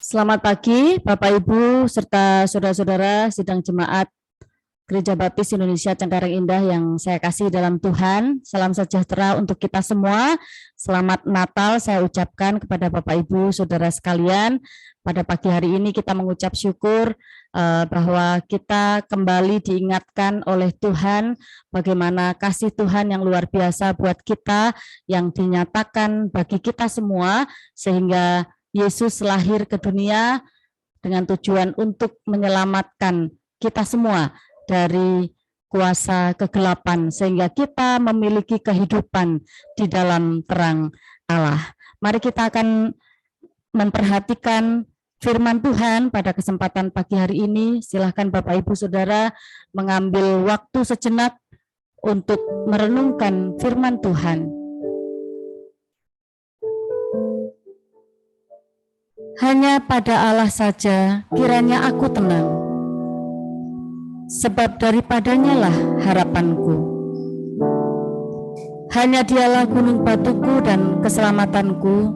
Selamat pagi, Bapak Ibu, serta saudara-saudara sidang jemaat Gereja Baptis Indonesia Cengkareng Indah yang saya kasih dalam Tuhan. Salam sejahtera untuk kita semua. Selamat Natal saya ucapkan kepada Bapak Ibu, saudara sekalian. Pada pagi hari ini kita mengucap syukur bahwa kita kembali diingatkan oleh Tuhan bagaimana kasih Tuhan yang luar biasa buat kita, yang dinyatakan bagi kita semua, sehingga Yesus lahir ke dunia dengan tujuan untuk menyelamatkan kita semua dari kuasa kegelapan, sehingga kita memiliki kehidupan di dalam terang Allah. Mari kita akan memperhatikan firman Tuhan pada kesempatan pagi hari ini. Silahkan Bapak Ibu Saudara mengambil waktu sejenak untuk merenungkan firman Tuhan. Hanya pada Allah saja kiranya aku tenang, sebab daripadanya lah harapanku. Hanya dialah gunung batuku dan keselamatanku,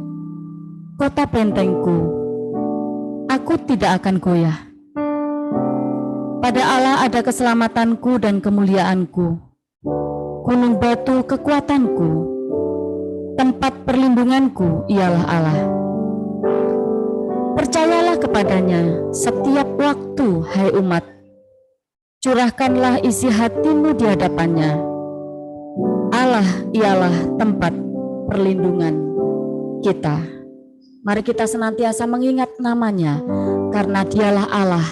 kota bentengku. Aku tidak akan goyah. Pada Allah ada keselamatanku dan kemuliaanku, gunung batu kekuatanku, tempat perlindunganku ialah Allah. Percayalah kepadanya setiap waktu, hai umat. Curahkanlah isi hatimu di hadapannya. Allah ialah tempat perlindungan kita. Mari kita senantiasa mengingat namanya, karena dialah Allah,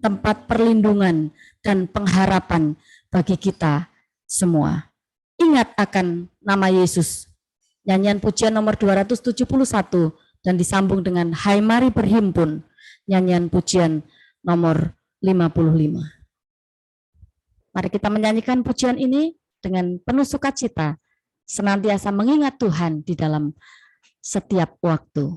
tempat perlindungan dan pengharapan bagi kita semua. Ingat akan nama Yesus. Nyanyian pujian nomor 271. Dan disambung dengan Hai Mari Berhimpun, nyanyian pujian nomor 55. Mari kita menyanyikan pujian ini dengan penuh sukacita, senantiasa mengingat Tuhan di dalam setiap waktu.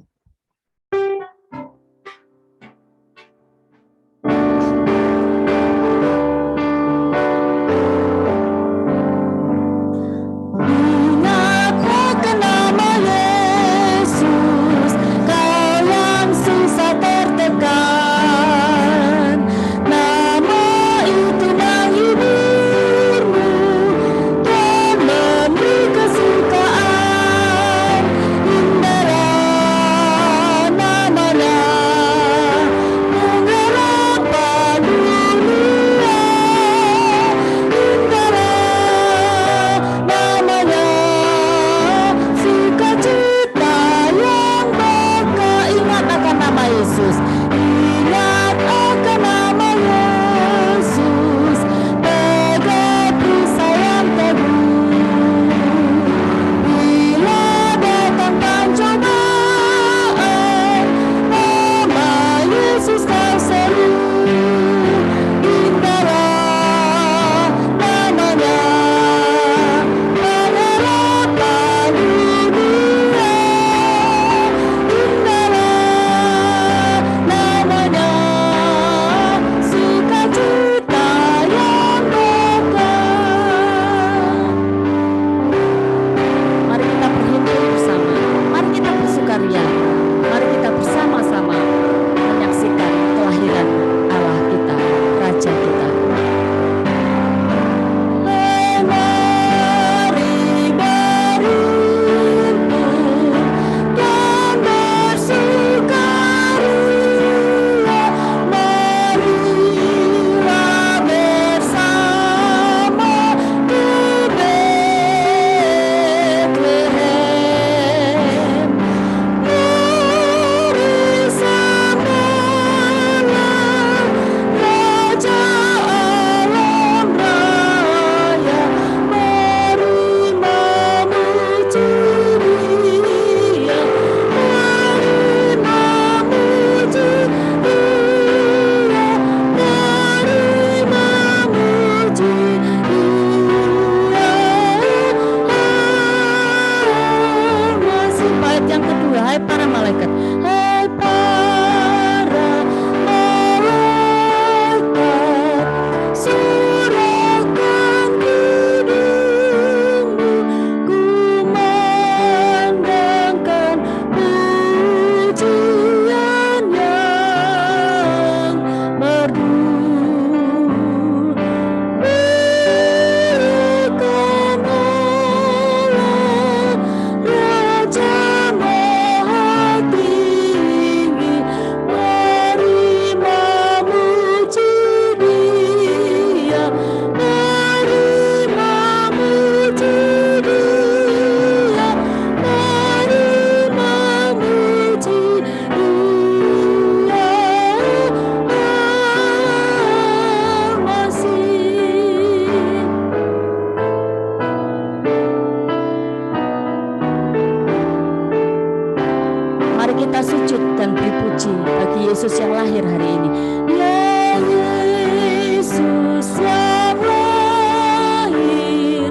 kita sujud dan beri puji bagi Yesus yang lahir hari ini. Ya Yesus yang lahir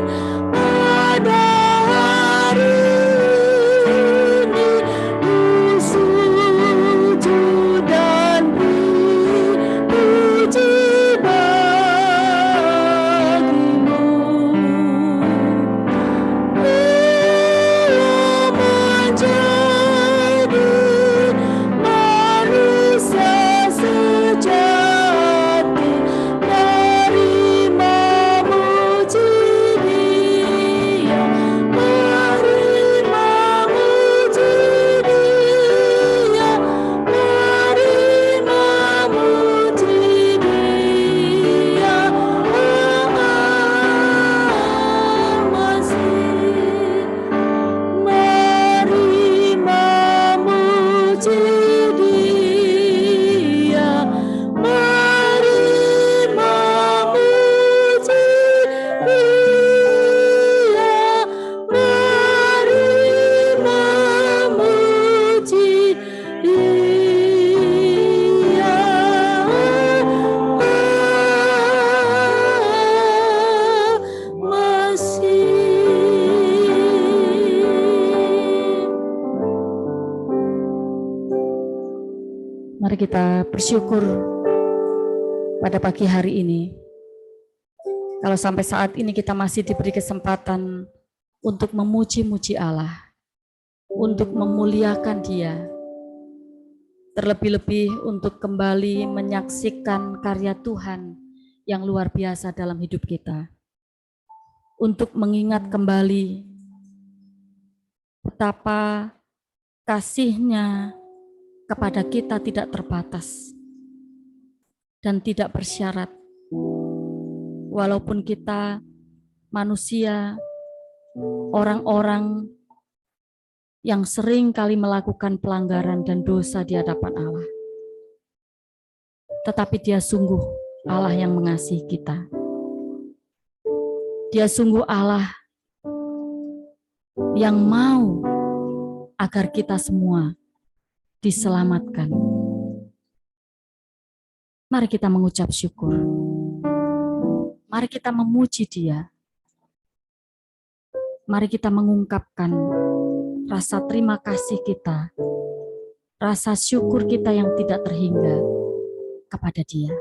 pada hari ini, ku sujud dan beri puji bagimu. Ia menjadi manusia sejati, mari memuji Dia, mari memuji Dia, mari memuji Dia. Mari memuji Dia, mari memuji Dia, mari memuji Dia. Mari kita bersyukur pada pagi hari ini. Kalau sampai saat ini kita masih diberi kesempatan untuk memuji-muji Allah, untuk memuliakan Dia, terlebih-lebih untuk kembali menyaksikan karya Tuhan yang luar biasa dalam hidup kita, untuk mengingat kembali betapa kasih-Nya kepada kita tidak terbatas dan tidak bersyarat. Walaupun kita manusia, orang-orang yang sering kali melakukan pelanggaran dan dosa di hadapan Allah, tetapi Dia sungguh Allah yang mengasihi kita. Dia sungguh Allah yang mau agar kita semua diselamatkan. Mari kita mengucap syukur. Mari kita memuji Dia. Mari kita mengungkapkan rasa terima kasih kita, rasa syukur kita yang tidak terhingga kepada Dia.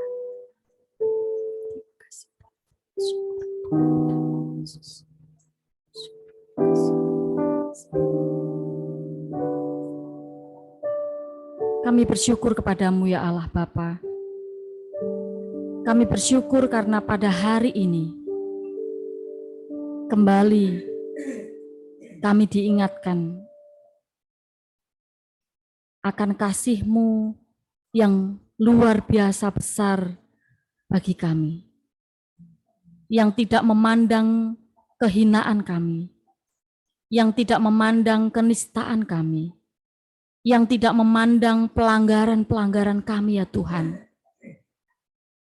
Kami bersyukur kepadamu ya Allah Bapa. Kami bersyukur karena pada hari ini kembali kami diingatkan akan kasih-Mu yang luar biasa besar bagi kami, yang tidak memandang kehinaan kami, yang tidak memandang kenistaan kami, yang tidak memandang pelanggaran-pelanggaran kami ya Tuhan,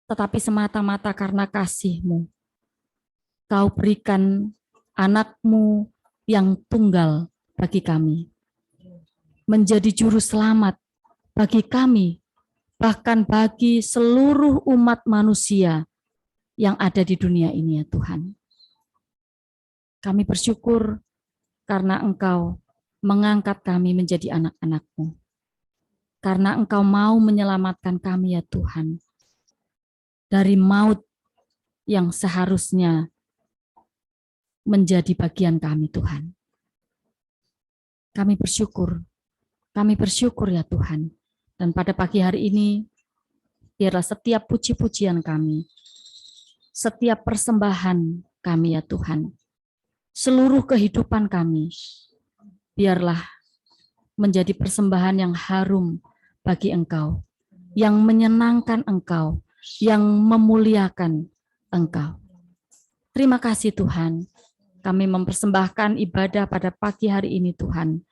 tetapi semata-mata karena kasih-Mu, Kau berikan anak-Mu yang tunggal bagi kami, menjadi juru selamat bagi kami, bahkan bagi seluruh umat manusia yang ada di dunia ini ya Tuhan. Kami bersyukur karena Engkau mengangkat kami menjadi anak-anak-Mu. Karena Engkau mau menyelamatkan kami ya Tuhan, dari maut yang seharusnya menjadi bagian kami Tuhan. Kami bersyukur ya Tuhan. Dan pada pagi hari ini, biarlah setiap puji-pujian kami, setiap persembahan kami ya Tuhan, seluruh kehidupan kami, biarlah menjadi persembahan yang harum bagi Engkau, yang menyenangkan Engkau, yang memuliakan Engkau. Terima kasih Tuhan, kami mempersembahkan ibadah pada pagi hari ini Tuhan,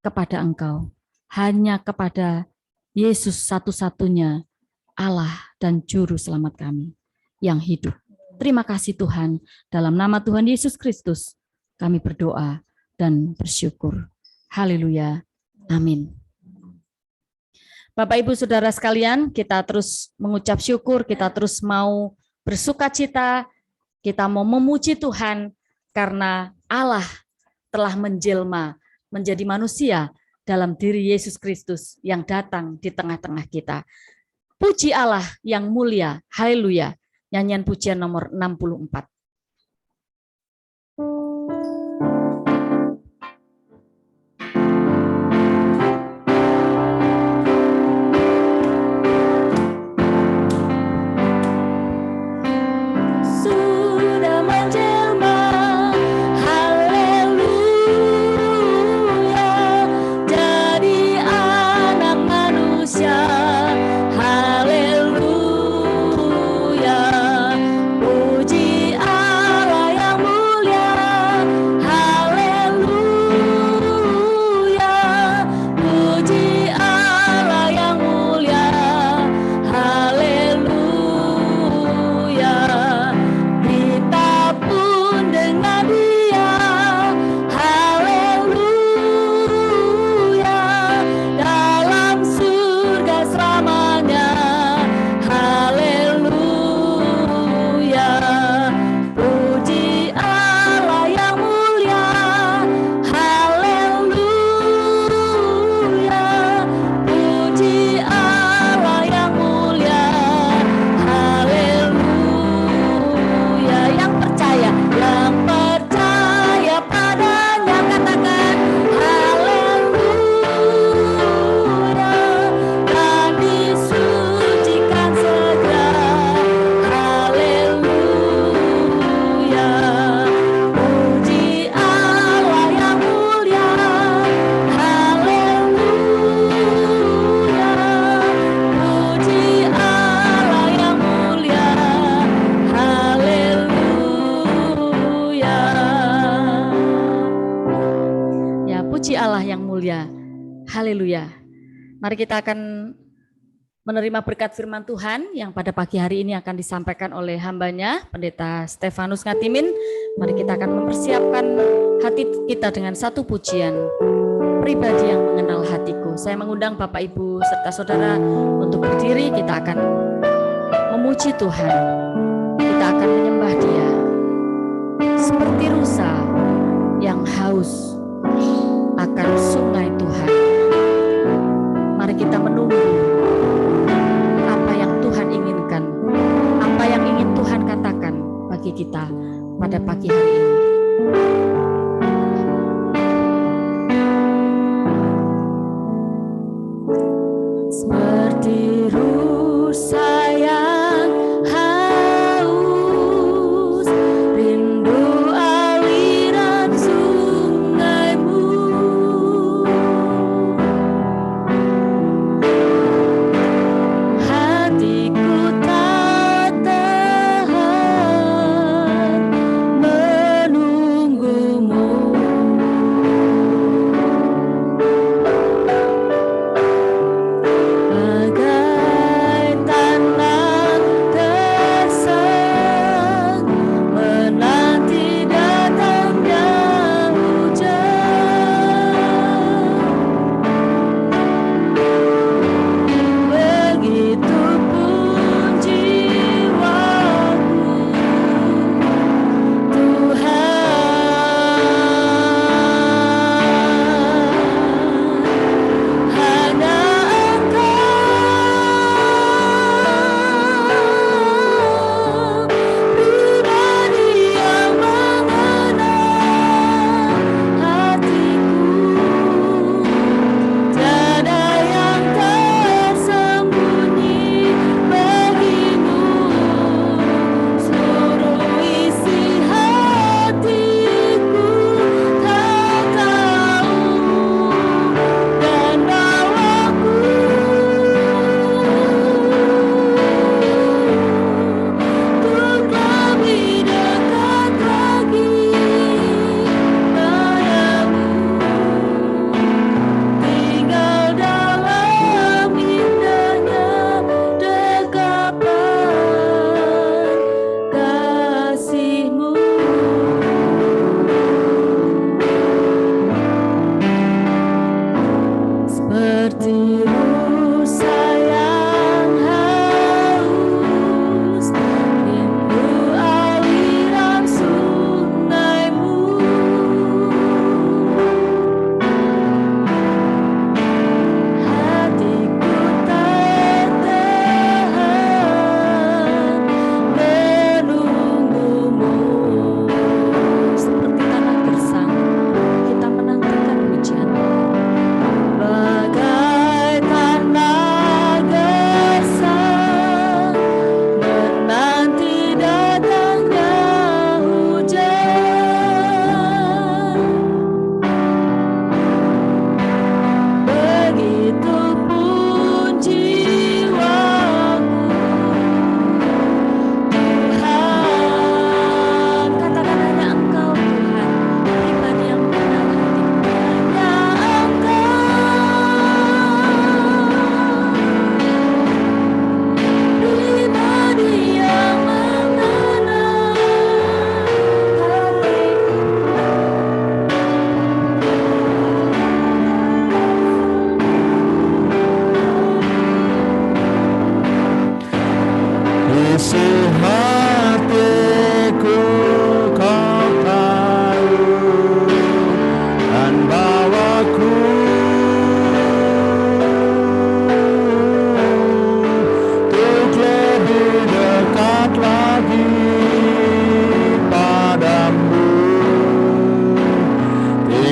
kepada Engkau, hanya kepada Yesus satu-satunya Allah dan Juru Selamat kami yang hidup. Terima kasih Tuhan, dalam nama Tuhan Yesus Kristus kami berdoa dan bersyukur. Haleluya. Amin. Bapak Ibu Saudara sekalian, kita terus mengucap syukur, kita terus mau bersukacita, kita mau memuji Tuhan karena Allah telah menjelma menjadi manusia dalam diri Yesus Kristus yang datang di tengah-tengah kita. Puji Allah yang mulia, haleluya. Nyanyian pujian nomor 64. Haleluya. Mari kita akan menerima berkat firman Tuhan yang pada pagi hari ini akan disampaikan oleh hambanya, Pendeta Stefanus Ngatimin. Mari kita akan mempersiapkan hati kita dengan satu pujian, pribadi yang mengenal hatiku. Saya mengundang Bapak Ibu serta saudara untuk berdiri, kita akan memuji Tuhan. Kita akan menyembah Dia. Seperti rusa yang haus akan sungai Tuhan. Mari kita menunggu apa yang Tuhan inginkan, apa yang ingin Tuhan katakan bagi kita pada pagi hari ini. Seperti rusa yang haus, rindu aliran sungaimu. Hatiku tak tahan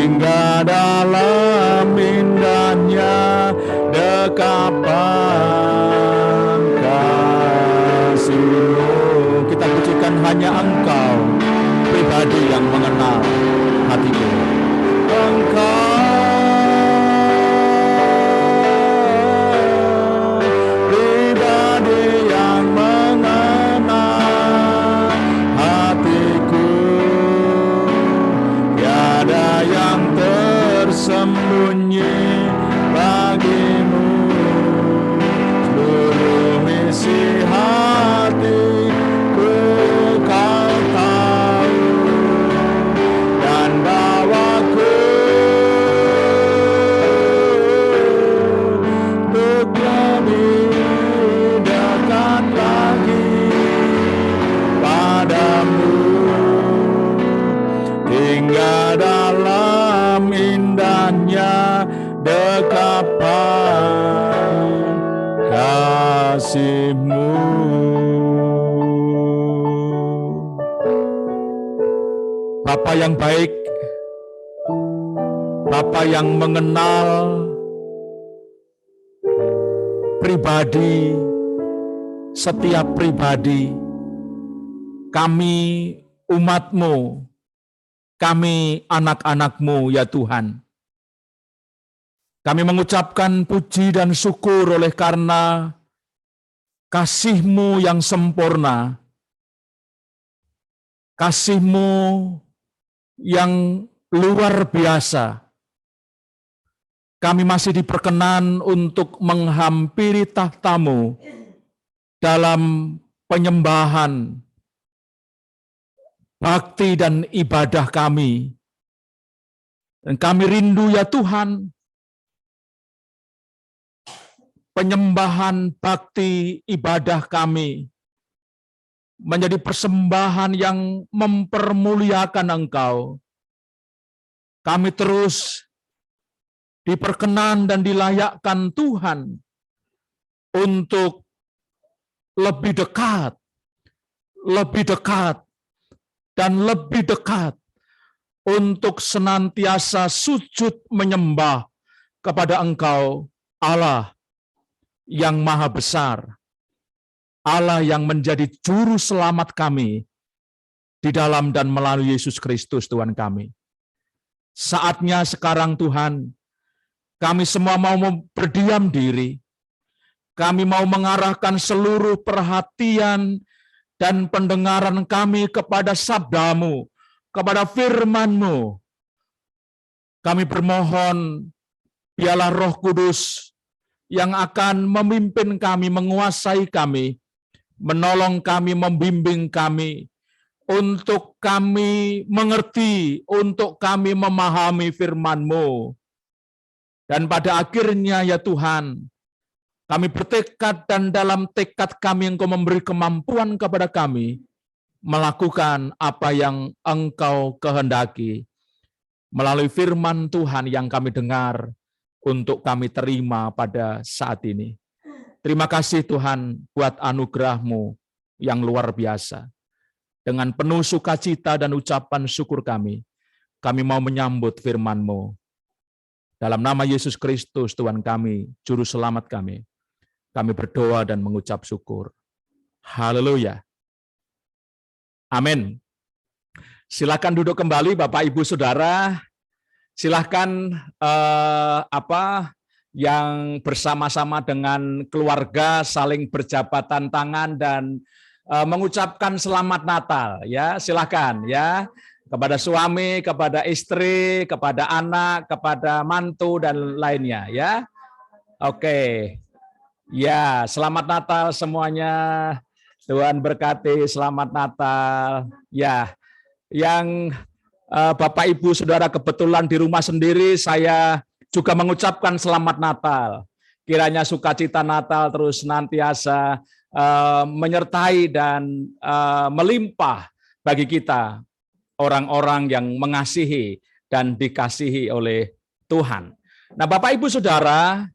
hingga dalam indahnya dekapan kasih-Mu. Kita pujikan hanya Engkau pribadi yang mengenal hatiku. Engkau pribadi yang mengenal hatiku, tiada yang tersembunyi bagi-Mu. Seluruh isi hatiku Kau tahu, dan bawaku untuk lebih dekat lagi padamu, hingga dalam indahnya dekapan kasih-Mu. Bapa yang baik, Bapa yang mengenal pribadi, setiap pribadi, kami umat-Mu, kami anak-anak-Mu ya Tuhan. Kami mengucapkan puji dan syukur oleh karena kasih-Mu yang sempurna, kasih-Mu yang luar biasa. Kami masih diperkenan untuk menghampiri tahta-Mu dalam penyembahan, bakti dan ibadah kami. Dan kami rindu ya Tuhan, penyembahan, bakti, ibadah kami menjadi persembahan yang mempermuliakan Engkau. Kami terus diperkenan dan dilayakkan Tuhan untuk lebih dekat, dan lebih dekat untuk senantiasa sujud menyembah kepada Engkau, Allah yang maha besar, Allah yang menjadi juru selamat kami di dalam dan melalui Yesus Kristus Tuhan kami. Saatnya sekarang Tuhan, kami semua mau berdiam diri, kami mau mengarahkan seluruh perhatian dan pendengaran kami kepada sabda-Mu, kepada firman-Mu. Kami bermohon, biarlah Roh Kudus yang akan memimpin kami, menguasai kami, menolong kami, membimbing kami, untuk kami mengerti, untuk kami memahami firman-Mu. Dan pada akhirnya ya Tuhan, kami bertekad dan dalam tekad kami Engkau memberi kemampuan kepada kami melakukan apa yang Engkau kehendaki melalui firman Tuhan yang kami dengar untuk kami terima pada saat ini. Terima kasih Tuhan buat anugerah-Mu yang luar biasa. Dengan penuh sukacita dan ucapan syukur kami mau menyambut firman-Mu. Dalam nama Yesus Kristus Tuhan kami, Juru Selamat kami berdoa dan mengucap syukur. Haleluya. Amin. Silakan duduk kembali Bapak Ibu Saudara. Silakan yang bersama-sama dengan keluarga saling berjabatan tangan dan mengucapkan selamat Natal ya. Silakan ya, kepada suami, kepada istri, kepada anak, kepada mantu dan lainnya ya. Oke. Ya, selamat Natal semuanya. Tuhan berkati, selamat Natal. Ya, yang Bapak Ibu Saudara kebetulan di rumah sendiri, saya juga mengucapkan selamat Natal. Kiranya sukacita Natal terus senantiasa menyertai dan melimpah bagi kita, orang-orang yang mengasihi dan dikasihi oleh Tuhan. Nah, Bapak Ibu Saudara,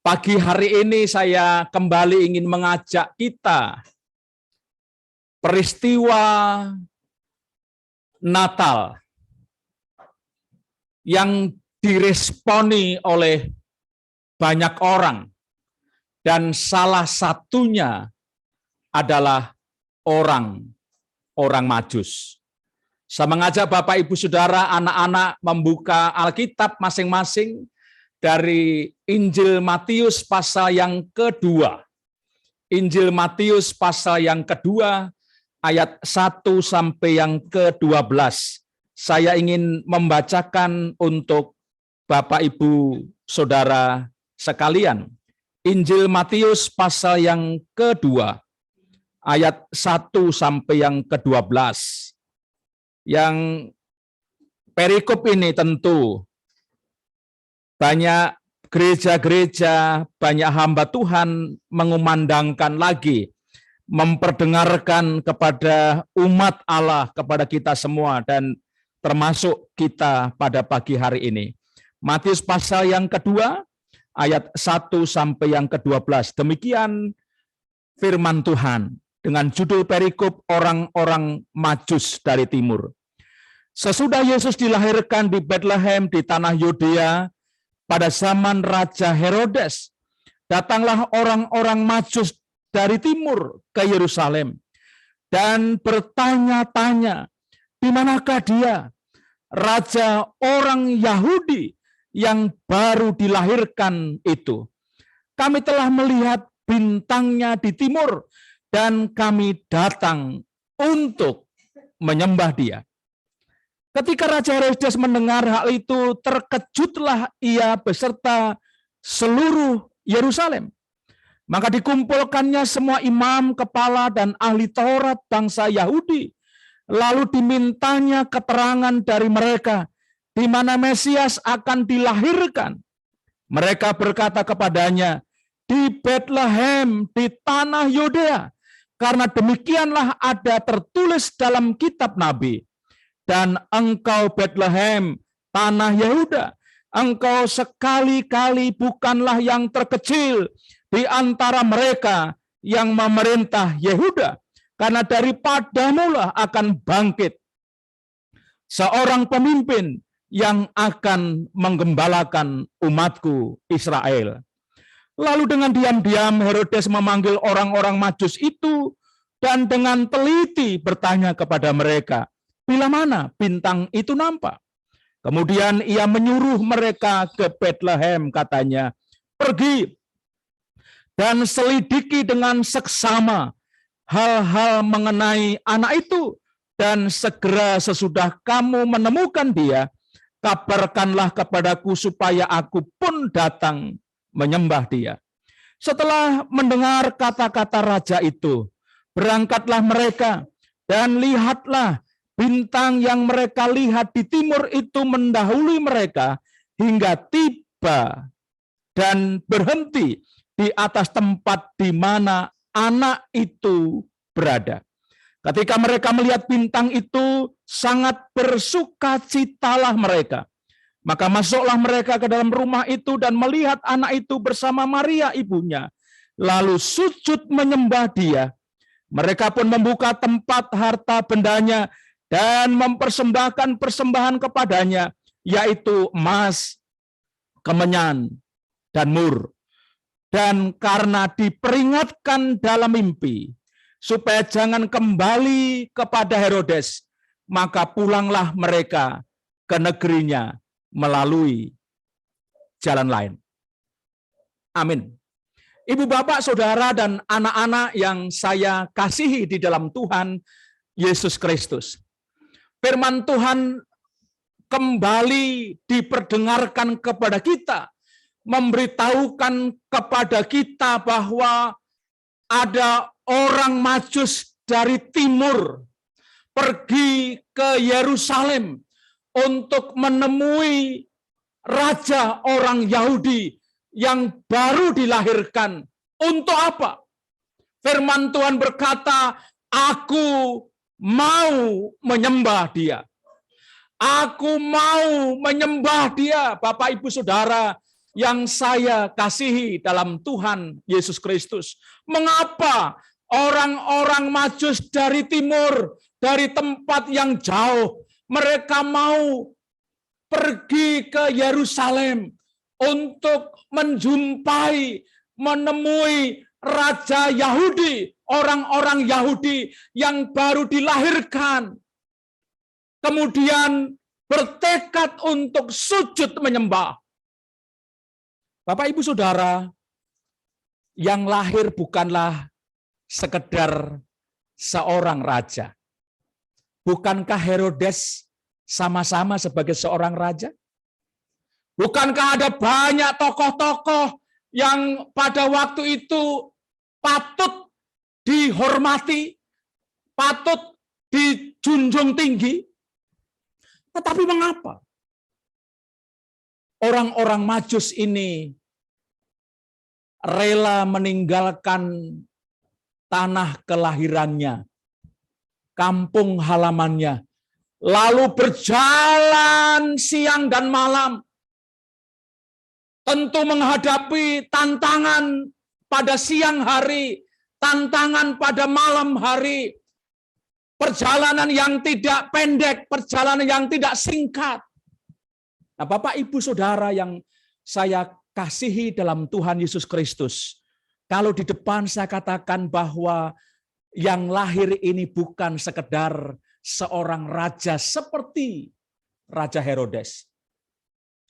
pagi hari ini saya kembali ingin mengajak kita peristiwa Natal. yang diresponi oleh banyak orang, dan salah satunya adalah orang Majus. Saya mengajak Bapak, Ibu, Saudara, anak-anak membuka Alkitab masing-masing dari Injil Matius pasal yang kedua. Injil Matius pasal yang kedua, ayat 1 sampai yang ke-12. Saya ingin membacakan untuk Bapak, Ibu, Saudara sekalian. Injil Matius pasal yang kedua, ayat 1 sampai yang ke-12. Yang perikop ini tentu banyak gereja-gereja, banyak hamba Tuhan mengumandangkan lagi, memperdengarkan kepada umat Allah, kepada kita semua, dan termasuk kita pada pagi hari ini. Matius pasal yang kedua, ayat 1 sampai yang ke-12. Demikian firman Tuhan dengan judul perikop orang-orang Majus dari timur. Sesudah Yesus dilahirkan di Bethlehem di tanah Yudea pada zaman Raja Herodes, datanglah orang-orang Majus dari timur ke Yerusalem dan bertanya-tanya, di manakah dia, raja orang Yahudi yang baru dilahirkan itu? Kami telah melihat bintangnya di timur dan kami datang untuk menyembah dia. Ketika Raja Herodes mendengar hal itu, terkejutlah ia beserta seluruh Yerusalem. Maka dikumpulkannya semua imam, kepala, dan ahli Taurat bangsa Yahudi. Lalu dimintanya keterangan dari mereka, di mana Mesias akan dilahirkan. Mereka berkata kepadanya, di Bethlehem, di tanah Yudea, karena demikianlah ada tertulis dalam kitab Nabi. Dan engkau Bethlehem, tanah Yehuda, engkau sekali-kali bukanlah yang terkecil di antara mereka yang memerintah Yehuda, karena daripadamulah akan bangkit seorang pemimpin yang akan menggembalakan umatku Israel. Lalu dengan diam-diam Herodes memanggil orang-orang Majus itu dan dengan teliti bertanya kepada mereka, bila mana bintang itu nampak? Kemudian ia menyuruh mereka ke Bethlehem, katanya, pergi dan selidiki dengan seksama hal-hal mengenai anak itu, dan segera sesudah kamu menemukan dia, kabarkanlah kepadaku supaya aku pun datang menyembah dia. Setelah mendengar kata-kata raja itu, berangkatlah mereka, dan lihatlah bintang yang mereka lihat di timur itu mendahului mereka hingga tiba dan berhenti di atas tempat di mana anak itu berada. Ketika mereka melihat bintang itu, sangat bersukacitalah mereka. Maka masuklah mereka ke dalam rumah itu dan melihat anak itu bersama Maria ibunya. Lalu sujud menyembah dia. Mereka pun membuka tempat harta bendanya dan mempersembahkan persembahan kepadanya, yaitu emas, kemenyan, dan mur. Dan karena diperingatkan dalam mimpi, supaya jangan kembali kepada Herodes, maka pulanglah mereka ke negerinya melalui jalan lain. Amin. Ibu, bapak, saudara, dan anak-anak yang saya kasihi di dalam Tuhan Yesus Kristus. Firman Tuhan kembali diperdengarkan kepada kita, memberitahukan kepada kita bahwa ada orang Majus dari timur pergi ke Yerusalem untuk menemui raja orang Yahudi yang baru dilahirkan. Untuk apa? Firman Tuhan berkata, aku mau menyembah dia. Aku mau menyembah dia, Bapak, Ibu, Saudara, yang saya kasihi dalam Tuhan Yesus Kristus. Mengapa orang-orang Majus dari timur, dari tempat yang jauh, mereka mau pergi ke Yerusalem untuk menemui Raja Yahudi, orang-orang Yahudi yang baru dilahirkan. Kemudian bertekad untuk sujud menyembah. Bapak, Ibu, Saudara, yang lahir bukanlah sekedar seorang raja. Bukankah Herodes sama-sama sebagai seorang raja? Bukankah ada banyak tokoh-tokoh yang pada waktu itu patut dihormati, patut dijunjung tinggi? Tetapi mengapa orang-orang Majus ini rela meninggalkan tanah kelahirannya, kampung halamannya, lalu berjalan siang dan malam, tentu menghadapi tantangan pada siang hari, tantangan pada malam hari, perjalanan yang tidak pendek, perjalanan yang tidak singkat. Nah, Bapak, Ibu, Saudara yang saya kasihi dalam Tuhan Yesus Kristus, kalau di depan saya katakan bahwa yang lahir ini bukan sekedar seorang raja seperti Raja Herodes.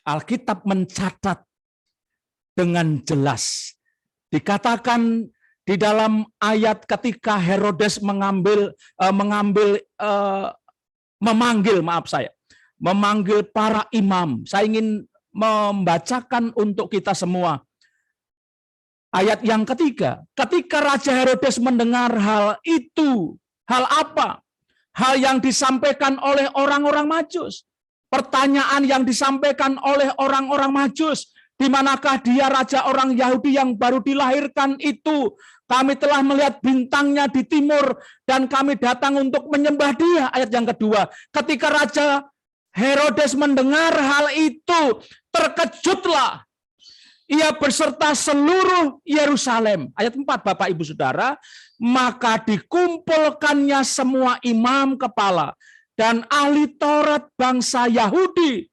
Alkitab mencatat dengan jelas. Dikatakan di dalam ayat ketika Herodes memanggil para imam. Saya ingin membacakan untuk kita semua. Ayat yang ketiga, ketika Raja Herodes mendengar hal itu, hal apa? Hal yang disampaikan oleh orang-orang Majus. Pertanyaan yang disampaikan oleh orang-orang Majus, di manakah dia raja orang Yahudi yang baru dilahirkan itu? Kami telah melihat bintangnya di timur dan kami datang untuk menyembah dia. Ayat yang kedua, ketika Raja Herodes mendengar hal itu, terkejutlah ia beserta seluruh Yerusalem. Ayat 4, Bapak, Ibu, Saudara, maka dikumpulkannya semua imam kepala dan ahli Taurat bangsa Yahudi,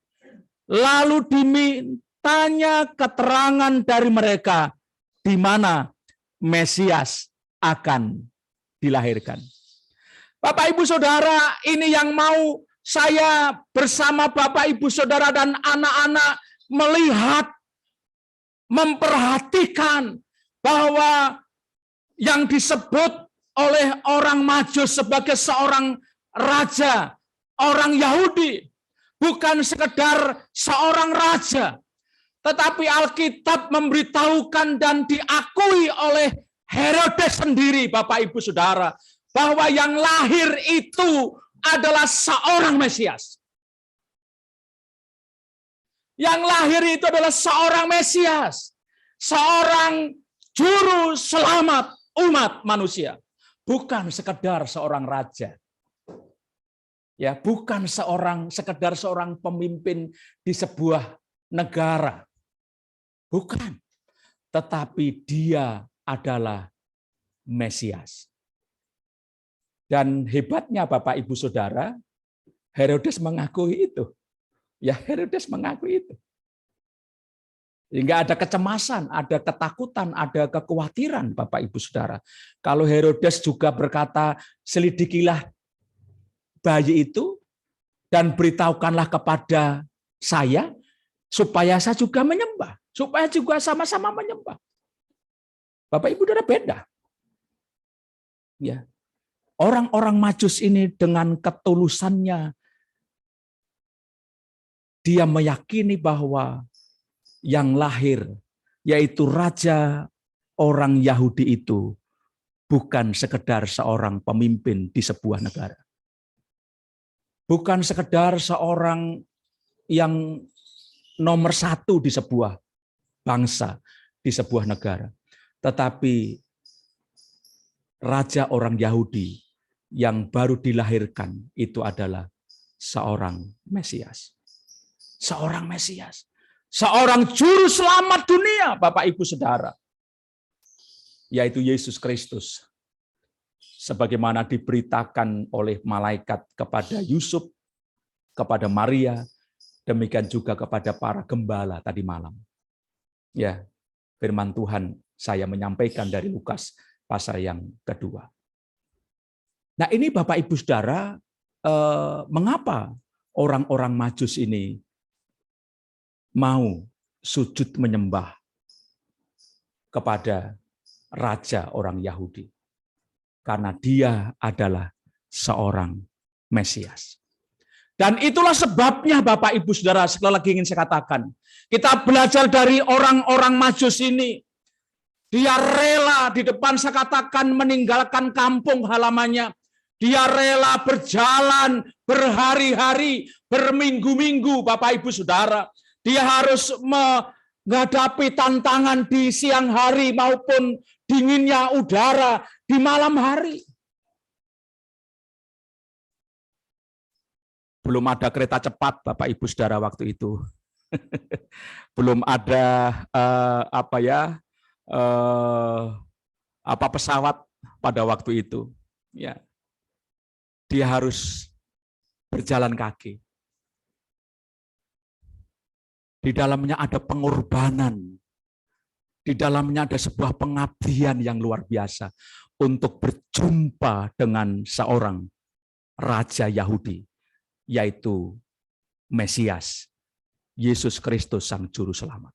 lalu dimintanya keterangan dari mereka di mana Mesias akan dilahirkan. Bapak, Ibu, Saudara, ini yang mau saya bersama Bapak, Ibu, Saudara dan anak-anak melihat, memperhatikan bahwa yang disebut oleh orang Majus sebagai seorang raja, orang Yahudi, bukan sekedar seorang raja, tetapi Alkitab memberitahukan dan diakui oleh Herodes sendiri, Bapak, Ibu, Saudara, bahwa yang lahir itu adalah seorang Mesias. Yang lahir itu adalah seorang Mesias, seorang juru selamat umat manusia, bukan sekedar seorang raja. Ya, bukan sekedar seorang pemimpin di sebuah negara. Bukan. Tetapi dia adalah Mesias. Dan hebatnya Bapak, Ibu, Saudara, Herodes mengakui itu. Ya, Herodes mengakui itu. Hingga ada kecemasan, ada ketakutan, ada kekhawatiran, Bapak, Ibu, Saudara. Kalau Herodes juga berkata, selidikilah bayi itu dan beritahukanlah kepada saya, supaya saya juga menyembah. Supaya juga sama-sama menyembah. Bapak, Ibu, Saudara, beda. Ya. Orang-orang Majus ini dengan ketulusannya, dia meyakini bahwa yang lahir, yaitu raja orang Yahudi itu, bukan sekedar seorang pemimpin di sebuah negara. Bukan sekedar seorang yang nomor satu di sebuah bangsa, di sebuah negara. Tetapi raja orang Yahudi yang baru dilahirkan itu adalah seorang Mesias. Seorang Mesias. Seorang juru selamat dunia, Bapak, Ibu, Saudara. Yaitu Yesus Kristus. Sebagaimana diberitakan oleh malaikat kepada Yusuf, kepada Maria, Demikian juga kepada para gembala tadi malam. Ya, firman Tuhan saya menyampaikan dari Lukas pasal yang kedua. Nah, ini Bapak Ibu Saudara, mengapa orang-orang Majus ini mau sujud menyembah kepada raja orang Yahudi? Karena dia adalah seorang Mesias. Dan itulah sebabnya Bapak Ibu Saudara, sekali lagi ingin saya katakan, kita belajar dari orang-orang Majus ini. Dia rela di depan saya katakan meninggalkan kampung halamannya. Dia rela berjalan berhari-hari, berminggu-minggu Bapak Ibu Saudara. Dia harus menghadapi tantangan di siang hari maupun dinginnya udara di malam hari. Belum ada kereta cepat Bapak Ibu Saudara waktu itu. Belum ada pesawat pada waktu itu. Ya. Dia harus berjalan kaki. Di dalamnya ada pengorbanan. Di dalamnya ada sebuah pengabdian yang luar biasa untuk berjumpa dengan seorang raja Yahudi, yaitu Mesias, Yesus Kristus Sang Juru Selamat.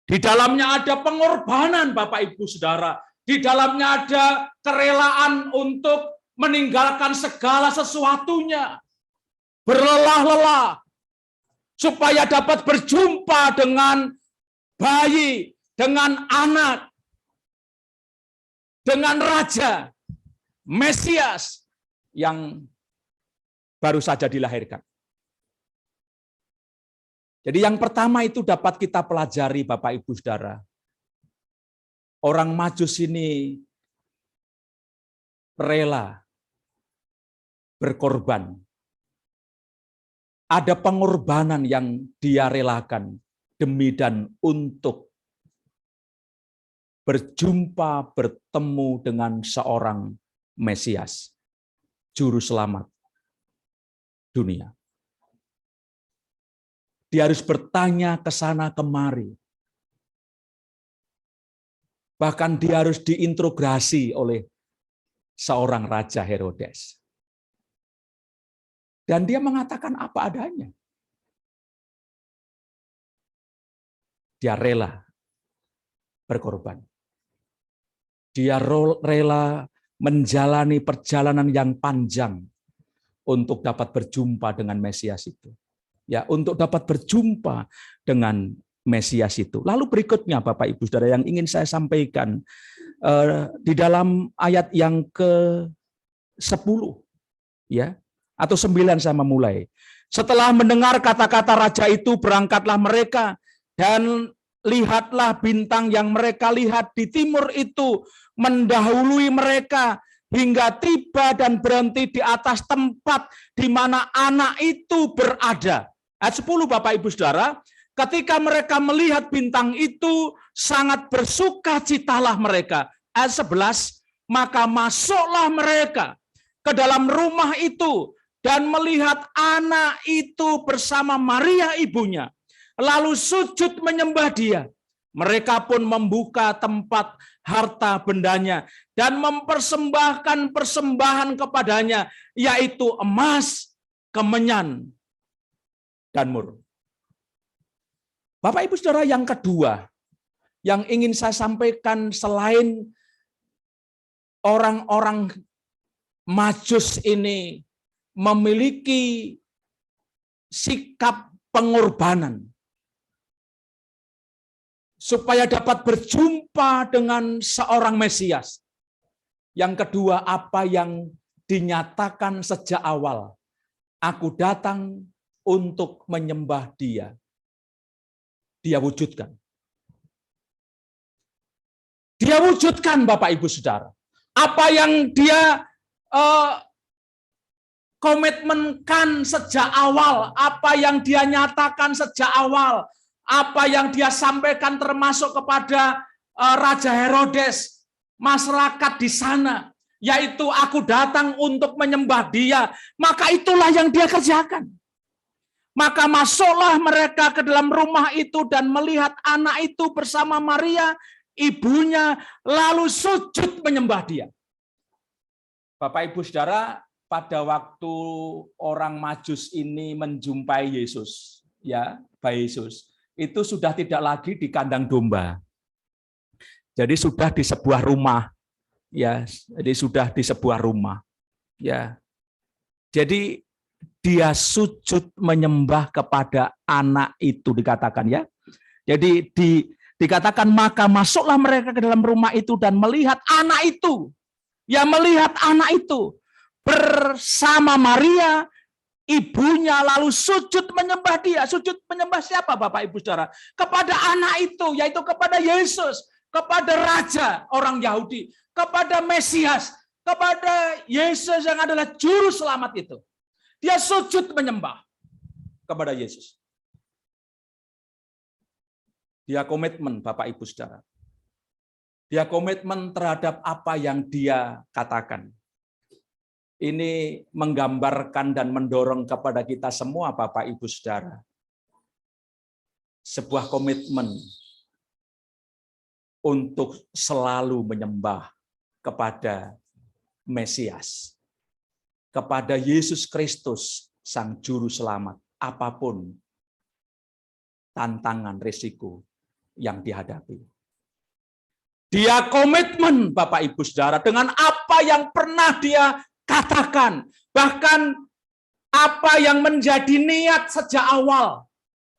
Di dalamnya ada pengorbanan Bapak Ibu Saudara. Di dalamnya ada kerelaan untuk meninggalkan segala sesuatunya. Berlelah-lelah. Supaya dapat berjumpa dengan bayi, dengan anak, dengan raja, Mesias yang baru saja dilahirkan. Jadi yang pertama itu dapat kita pelajari Bapak Ibu Saudara. Orang Majus ini rela berkorban. Ada pengorbanan yang dia relakan demi dan untuk berjumpa, bertemu dengan seorang Mesias, Juru Selamat dunia. Dia harus bertanya ke sana kemari. Bahkan dia harus diintrogasi oleh seorang Raja Herodes. Dan dia mengatakan apa adanya. Dia rela berkorban. Dia rela menjalani perjalanan yang panjang untuk dapat berjumpa dengan Mesias itu. Ya, untuk dapat berjumpa dengan Mesias itu. Lalu berikutnya Bapak Ibu Saudara yang ingin saya sampaikan di dalam ayat yang ke-10 ya atau 9 saya memulai. Setelah mendengar kata-kata raja itu berangkatlah mereka dan lihatlah bintang yang mereka lihat di timur itu mendahului mereka hingga tiba dan berhenti di atas tempat di mana anak itu berada. Ayat 10 Bapak Ibu Saudara. Ketika mereka melihat bintang itu, sangat bersukacitalah mereka. Ayat 11, maka masuklah mereka ke dalam rumah itu dan melihat anak itu bersama Maria ibunya. Lalu sujud menyembah dia. Mereka pun membuka tempat harta bendanya dan mempersembahkan persembahan kepadanya, yaitu emas, kemenyan, dan mur. Bapak Ibu Saudara, yang kedua yang ingin saya sampaikan selain orang-orang Majus ini memiliki sikap pengorbanan supaya dapat berjumpa dengan seorang Mesias. Yang kedua, apa yang dinyatakan sejak awal. Aku datang untuk menyembah dia. Dia wujudkan. Dia wujudkan Bapak Ibu Saudara. Apa yang dia komitmenkan sejak awal, apa yang dia nyatakan sejak awal, apa yang dia sampaikan termasuk kepada Raja Herodes, masyarakat di sana, yaitu aku datang untuk menyembah dia, maka itulah yang dia kerjakan. Maka masuklah mereka ke dalam rumah itu dan melihat anak itu bersama Maria, ibunya, lalu sujud menyembah dia. Bapak Ibu Saudara, pada waktu orang Majus ini menjumpai Yesus, ya, Bapak Yesus, itu sudah tidak lagi di kandang domba. Jadi sudah di sebuah rumah, ya, jadi sudah di sebuah rumah, ya. Jadi dia sujud menyembah kepada anak itu dikatakan, ya. Jadi dikatakan maka masuklah mereka ke dalam rumah itu dan melihat anak itu. Ya, melihat anak itu bersama Maria, ibunya, lalu sujud menyembah dia. Sujud menyembah siapa Bapak Ibu Saudara? Kepada anak itu, yaitu kepada Yesus, kepada Raja orang Yahudi, kepada Mesias, kepada Yesus yang adalah Juru Selamat itu. Dia sujud menyembah kepada Yesus. Dia komitmen Bapak Ibu Saudara. Dia komitmen terhadap apa yang dia katakan. Ini menggambarkan dan mendorong kepada kita semua Bapak Ibu Saudara. Sebuah komitmen untuk selalu menyembah kepada Mesias. Kepada Yesus Kristus, Sang Juru Selamat, apapun tantangan, risiko yang dihadapi. Dia komitmen, Bapak Ibu Saudara, dengan apa yang pernah dia katakan, bahkan apa yang menjadi niat sejak awal,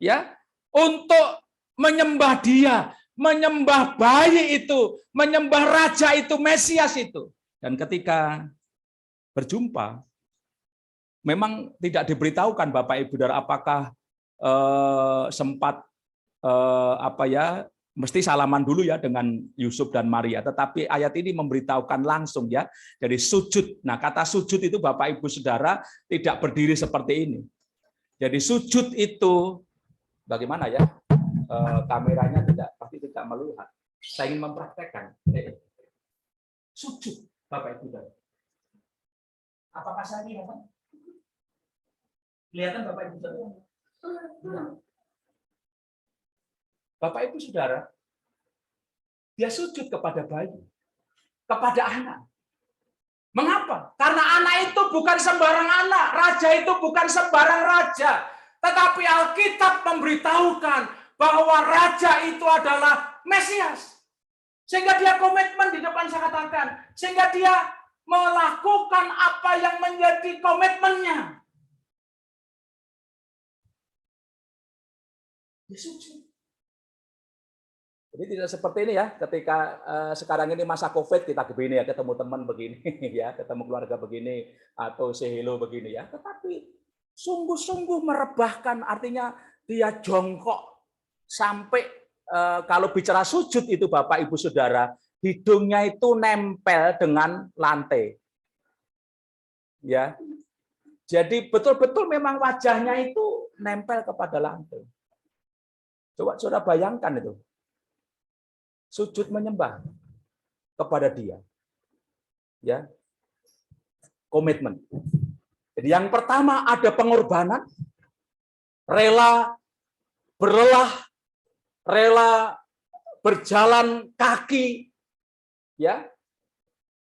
ya, untuk menyembah dia, menyembah bayi itu, menyembah Raja itu, Mesias itu. Dan ketika berjumpa, memang tidak diberitahukan Bapak Ibu Saudara apakah sempat mesti salaman dulu ya dengan Yusuf dan Maria, tetapi ayat ini memberitahukan langsung ya, dari sujud. Nah, kata sujud itu Bapak Ibu Saudara tidak berdiri seperti ini. Jadi sujud itu bagaimana ya? Kameranya pasti tidak melihat. Saya ingin mempraktekkan. Sujud Bapak Ibu Saudara. Apakah saya kelihatan? Kelihatan Bapak Ibu Saudara? Bapak Ibu Saudara, dia sujud kepada bayi, kepada anak. Mengapa? Karena anak itu bukan sembarang anak, raja itu bukan sembarang raja. Tetapi Alkitab memberitahukan bahwa raja itu adalah Mesias. Sehingga dia komitmen di depan saya katakan. Sehingga dia melakukan apa yang menjadi komitmennya. Dia sujud. Jadi tidak seperti ini ya, ketika sekarang ini masa COVID kita begini ya, ketemu teman begini ya, ketemu keluarga begini, atau say hello begini ya. Tetapi sungguh-sungguh merebahkan, artinya dia jongkok sampai kalau bicara sujud itu Bapak Ibu Saudara, hidungnya itu nempel dengan lantai. Ya. Jadi betul-betul memang wajahnya itu nempel kepada lantai. Coba Saudara bayangkan itu. Sujud menyembah kepada dia. Ya. Komitmen. Jadi yang pertama ada pengorbanan, rela berlelah, rela berjalan kaki. Ya.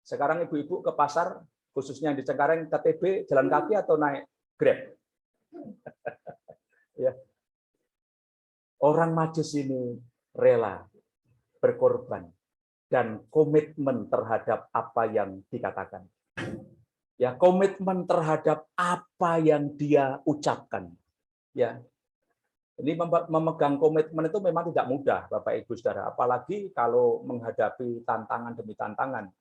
Sekarang ibu-ibu ke pasar, khususnya di Cengkareng, KTB, jalan kaki atau naik Grab? Ya. Orang Majus ini rela berkorban dan komitmen terhadap apa yang dikatakan. Ya, komitmen terhadap apa yang dia ucapkan. Ya. Ini memegang komitmen itu memang tidak mudah, Bapak Ibu Saudara, apalagi kalau menghadapi tantangan demi tantangan.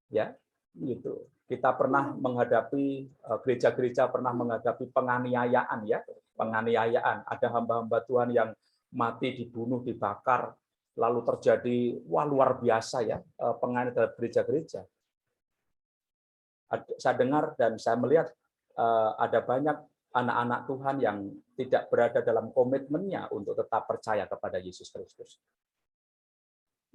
Ya, gitu. Kita pernah menghadapi gereja-gereja pernah menghadapi penganiayaan ya, penganiayaan. Ada hamba-hamba Tuhan yang mati dibunuh, dibakar. Lalu terjadi luar biasa ya penganiayaan dalam gereja-gereja. Saya dengar dan saya melihat ada banyak anak-anak Tuhan yang tidak berada dalam komitmennya untuk tetap percaya kepada Yesus Kristus.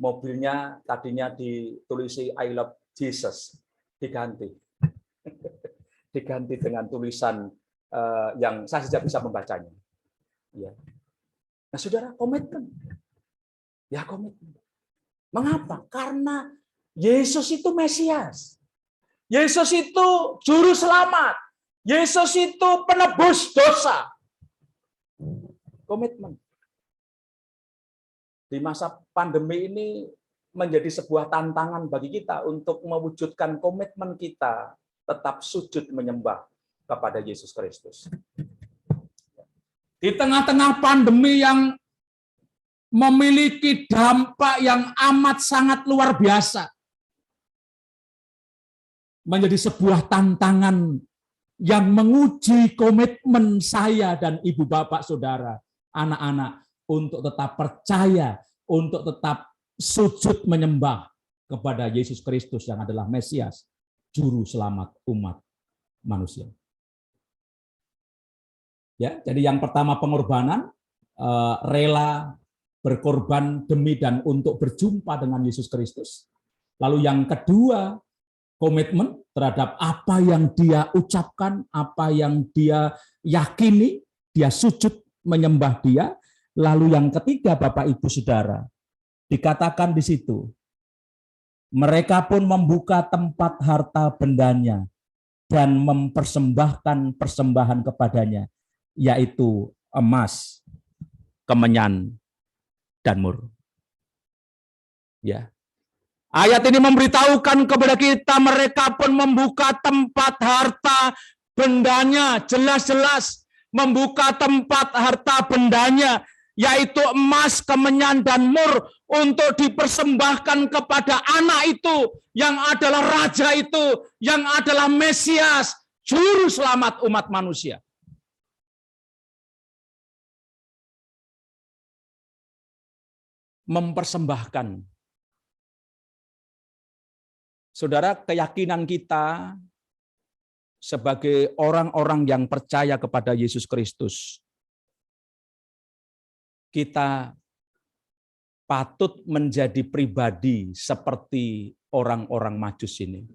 Mobilnya tadinya ditulisi I love Jesus, diganti. Diganti dengan tulisan yang saya saja bisa membacanya. Ya. Nah, saudara, komitmen. Ya, komitmen. Mengapa? Karena Yesus itu Mesias. Yesus itu juru selamat. Yesus itu penebus dosa. Komitmen. Di masa pandemi ini menjadi sebuah tantangan bagi kita untuk mewujudkan komitmen kita tetap sujud menyembah kepada Yesus Kristus. Di tengah-tengah pandemi yang memiliki dampak yang amat sangat luar biasa, menjadi sebuah tantangan yang menguji komitmen saya dan ibu bapak saudara, anak-anak, untuk tetap percaya, untuk tetap sujud menyembah kepada Yesus Kristus yang adalah Mesias, juru selamat umat manusia. Ya, jadi yang pertama pengorbanan, rela berkorban demi dan untuk berjumpa dengan Yesus Kristus. Lalu yang kedua, komitmen terhadap apa yang dia ucapkan, apa yang dia yakini, dia sujud menyembah dia. Lalu yang ketiga, Bapak Ibu Saudara, dikatakan di situ, mereka pun membuka tempat harta bendanya dan mempersembahkan persembahan kepadanya, yaitu emas, kemenyan, dan mur. Ya. Ayat ini memberitahukan kepada kita, mereka pun membuka tempat harta bendanya, jelas-jelas membuka tempat harta bendanya, yaitu emas, kemenyan, dan mur, untuk dipersembahkan kepada anak itu, yang adalah raja itu, yang adalah Mesias, juru selamat umat manusia. Mempersembahkan. Saudara, keyakinan kita sebagai orang-orang yang percaya kepada Yesus Kristus, kita patut menjadi pribadi seperti orang-orang Majus ini,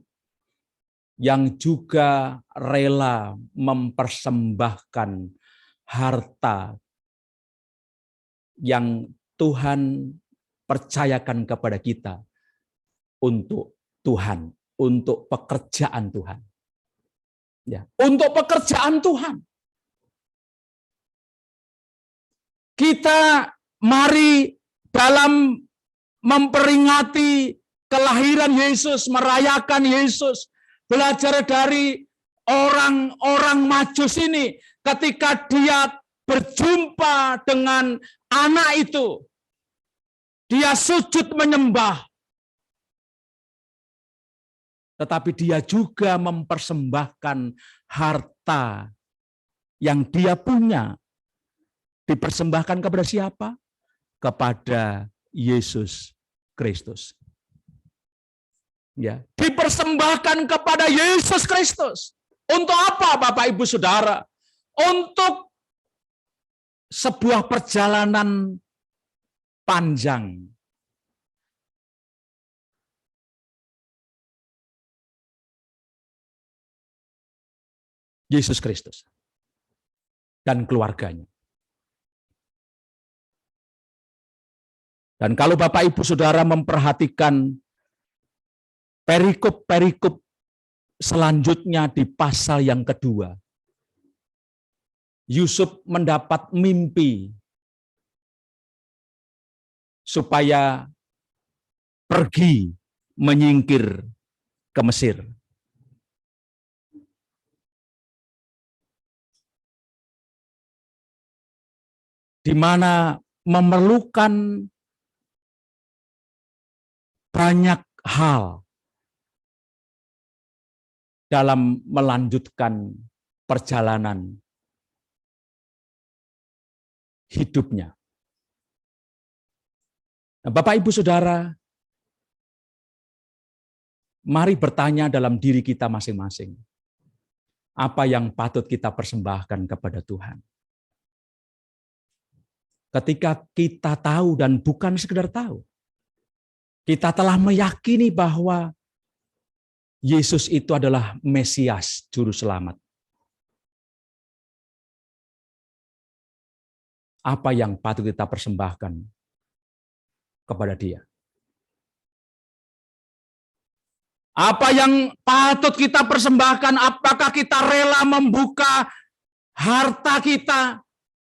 yang juga rela mempersembahkan harta yang Tuhan percayakan kepada kita untuk Tuhan, untuk pekerjaan Tuhan. Ya, untuk pekerjaan Tuhan. Kita mari dalam memperingati kelahiran Yesus, merayakan Yesus, belajar dari orang-orang Majus ini ketika dia berjumpa dengan anak itu. Dia sujud menyembah. Tetapi dia juga mempersembahkan harta yang dia punya. Dipersembahkan kepada siapa? Kepada Yesus Kristus. Ya, dipersembahkan kepada Yesus Kristus. Untuk apa, Bapak Ibu Saudara? Untuk sebuah perjalanan panjang. Yesus Kristus dan keluarganya. Dan kalau Bapak Ibu Saudara memperhatikan perikop-perikop selanjutnya di pasal yang kedua, Yusuf mendapat mimpi supaya pergi menyingkir ke Mesir. Di mana memerlukan banyak hal dalam melanjutkan perjalanan hidupnya. Nah, Bapak Ibu Saudara, mari bertanya dalam diri kita masing-masing. Apa yang patut kita persembahkan kepada Tuhan? Ketika kita tahu dan bukan sekedar tahu, kita telah meyakini bahwa Yesus itu adalah Mesias, juru selamat. apa yang patut kita persembahkan kepada Dia? Apa yang patut kita persembahkan? Apakah kita rela membuka harta kita?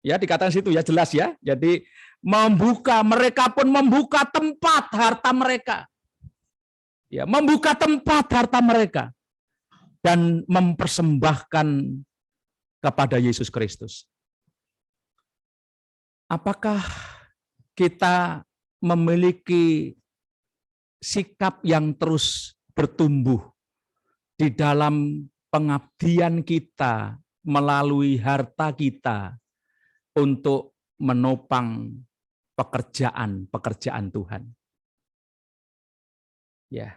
Ya, dikatakan situ ya, jelas ya. Jadi mereka pun membuka tempat harta mereka. Ya, membuka tempat harta mereka dan mempersembahkan kepada Yesus Kristus. Apakah kita memiliki sikap yang terus bertumbuh di dalam pengabdian kita melalui harta kita untuk menopang pekerjaan Tuhan? Ya.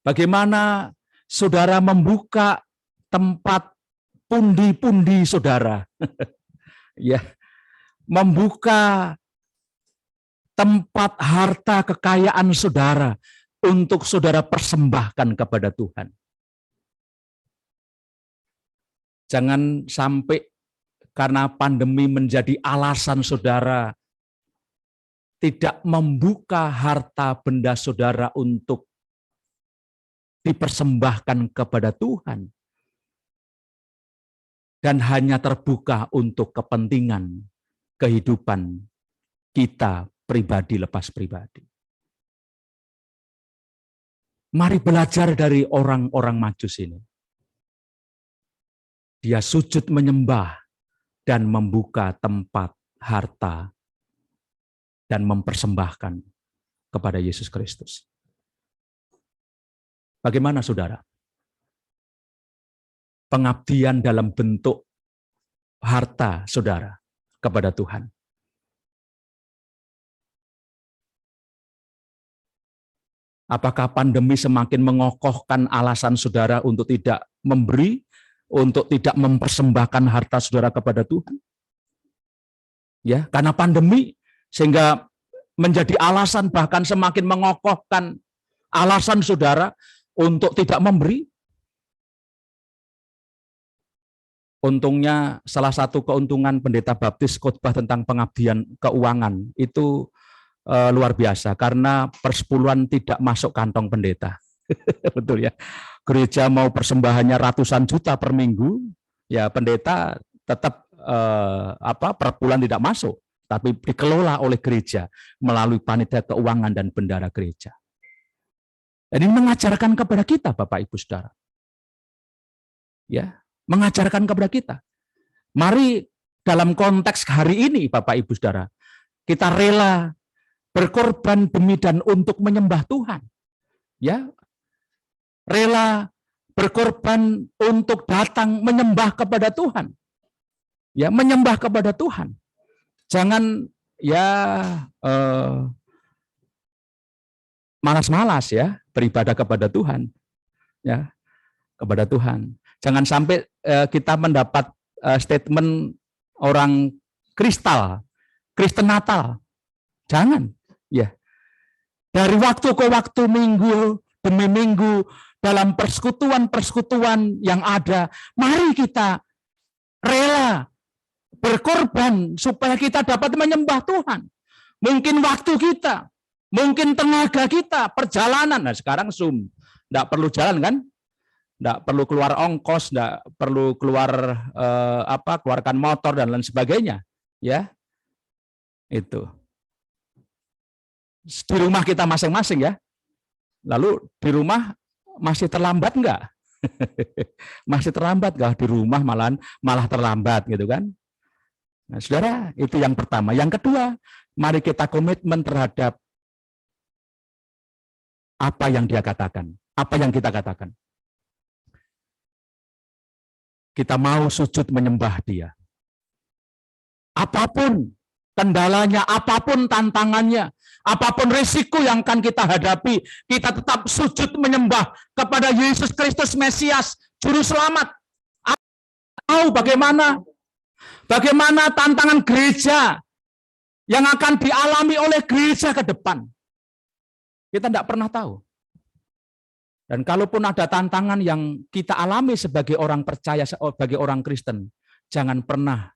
Bagaimana saudara membuka tempat pundi-pundi saudara? Ya. Membuka tempat harta kekayaan saudara untuk saudara persembahkan kepada Tuhan. Jangan sampai karena pandemi menjadi alasan saudara tidak membuka harta benda saudara untuk dipersembahkan kepada Tuhan dan hanya terbuka untuk kepentingan kehidupan kita pribadi lepas pribadi. Mari belajar dari orang-orang Majus ini. Dia sujud menyembah dan membuka tempat harta dan mempersembahkan kepada Yesus Kristus. Bagaimana saudara? Pengabdian dalam bentuk harta saudara kepada Tuhan. Apakah pandemi semakin mengokohkan alasan saudara untuk tidak memberi, untuk tidak mempersembahkan harta saudara kepada Tuhan? Ya, karena pandemi sehingga menjadi alasan, bahkan semakin mengokohkan alasan saudara untuk tidak memberi. Untungnya salah satu keuntungan pendeta baptis khotbah tentang pengabdian keuangan itu luar biasa, karena persepuluhan tidak masuk kantong pendeta. Betul ya. Gereja mau persembahannya ratusan juta per minggu, ya pendeta tetap per bulan tidak masuk, tapi dikelola oleh gereja melalui panitia keuangan dan bendara gereja. Dan ini mengajarkan kepada kita, Bapak Ibu Saudara. Ya, mengajarkan kepada kita. Mari dalam konteks hari ini, Bapak Ibu Saudara, kita rela berkorban demi dan untuk menyembah Tuhan. Ya. Rela berkorban untuk datang menyembah kepada Tuhan. Ya, menyembah kepada Tuhan. Jangan ya malas-malas ya beribadah kepada Tuhan. Ya, kepada Tuhan. Jangan sampai kita mendapat statement orang Kristen Natal. Jangan, ya. Dari waktu ke waktu, minggu demi minggu, dalam persekutuan-persekutuan yang ada, mari kita rela berkorban supaya kita dapat menyembah Tuhan. Mungkin waktu kita, mungkin tenaga kita, perjalanan. Nah, sekarang Zoom, enggak perlu jalan kan? Enggak perlu keluar ongkos, enggak perlu keluar keluarkan motor dan lain sebagainya, ya. Itu. Di rumah kita masing-masing ya. Lalu di rumah masih terlambat enggak? Masih terlambat enggak di rumah, malah terlambat gitu kan? Nah, saudara, itu yang pertama. Yang kedua, mari kita komitmen terhadap apa yang dia katakan, apa yang kita katakan. Kita mau sujud menyembah dia. Apapun kendalanya, apapun tantangannya, apapun risiko yang akan kita hadapi, kita tetap sujud menyembah kepada Yesus Kristus Mesias, Juru Selamat. Tahu bagaimana tantangan gereja yang akan dialami oleh gereja ke depan. Kita tidak pernah tahu. Dan kalaupun ada tantangan yang kita alami sebagai orang percaya, sebagai orang Kristen, jangan pernah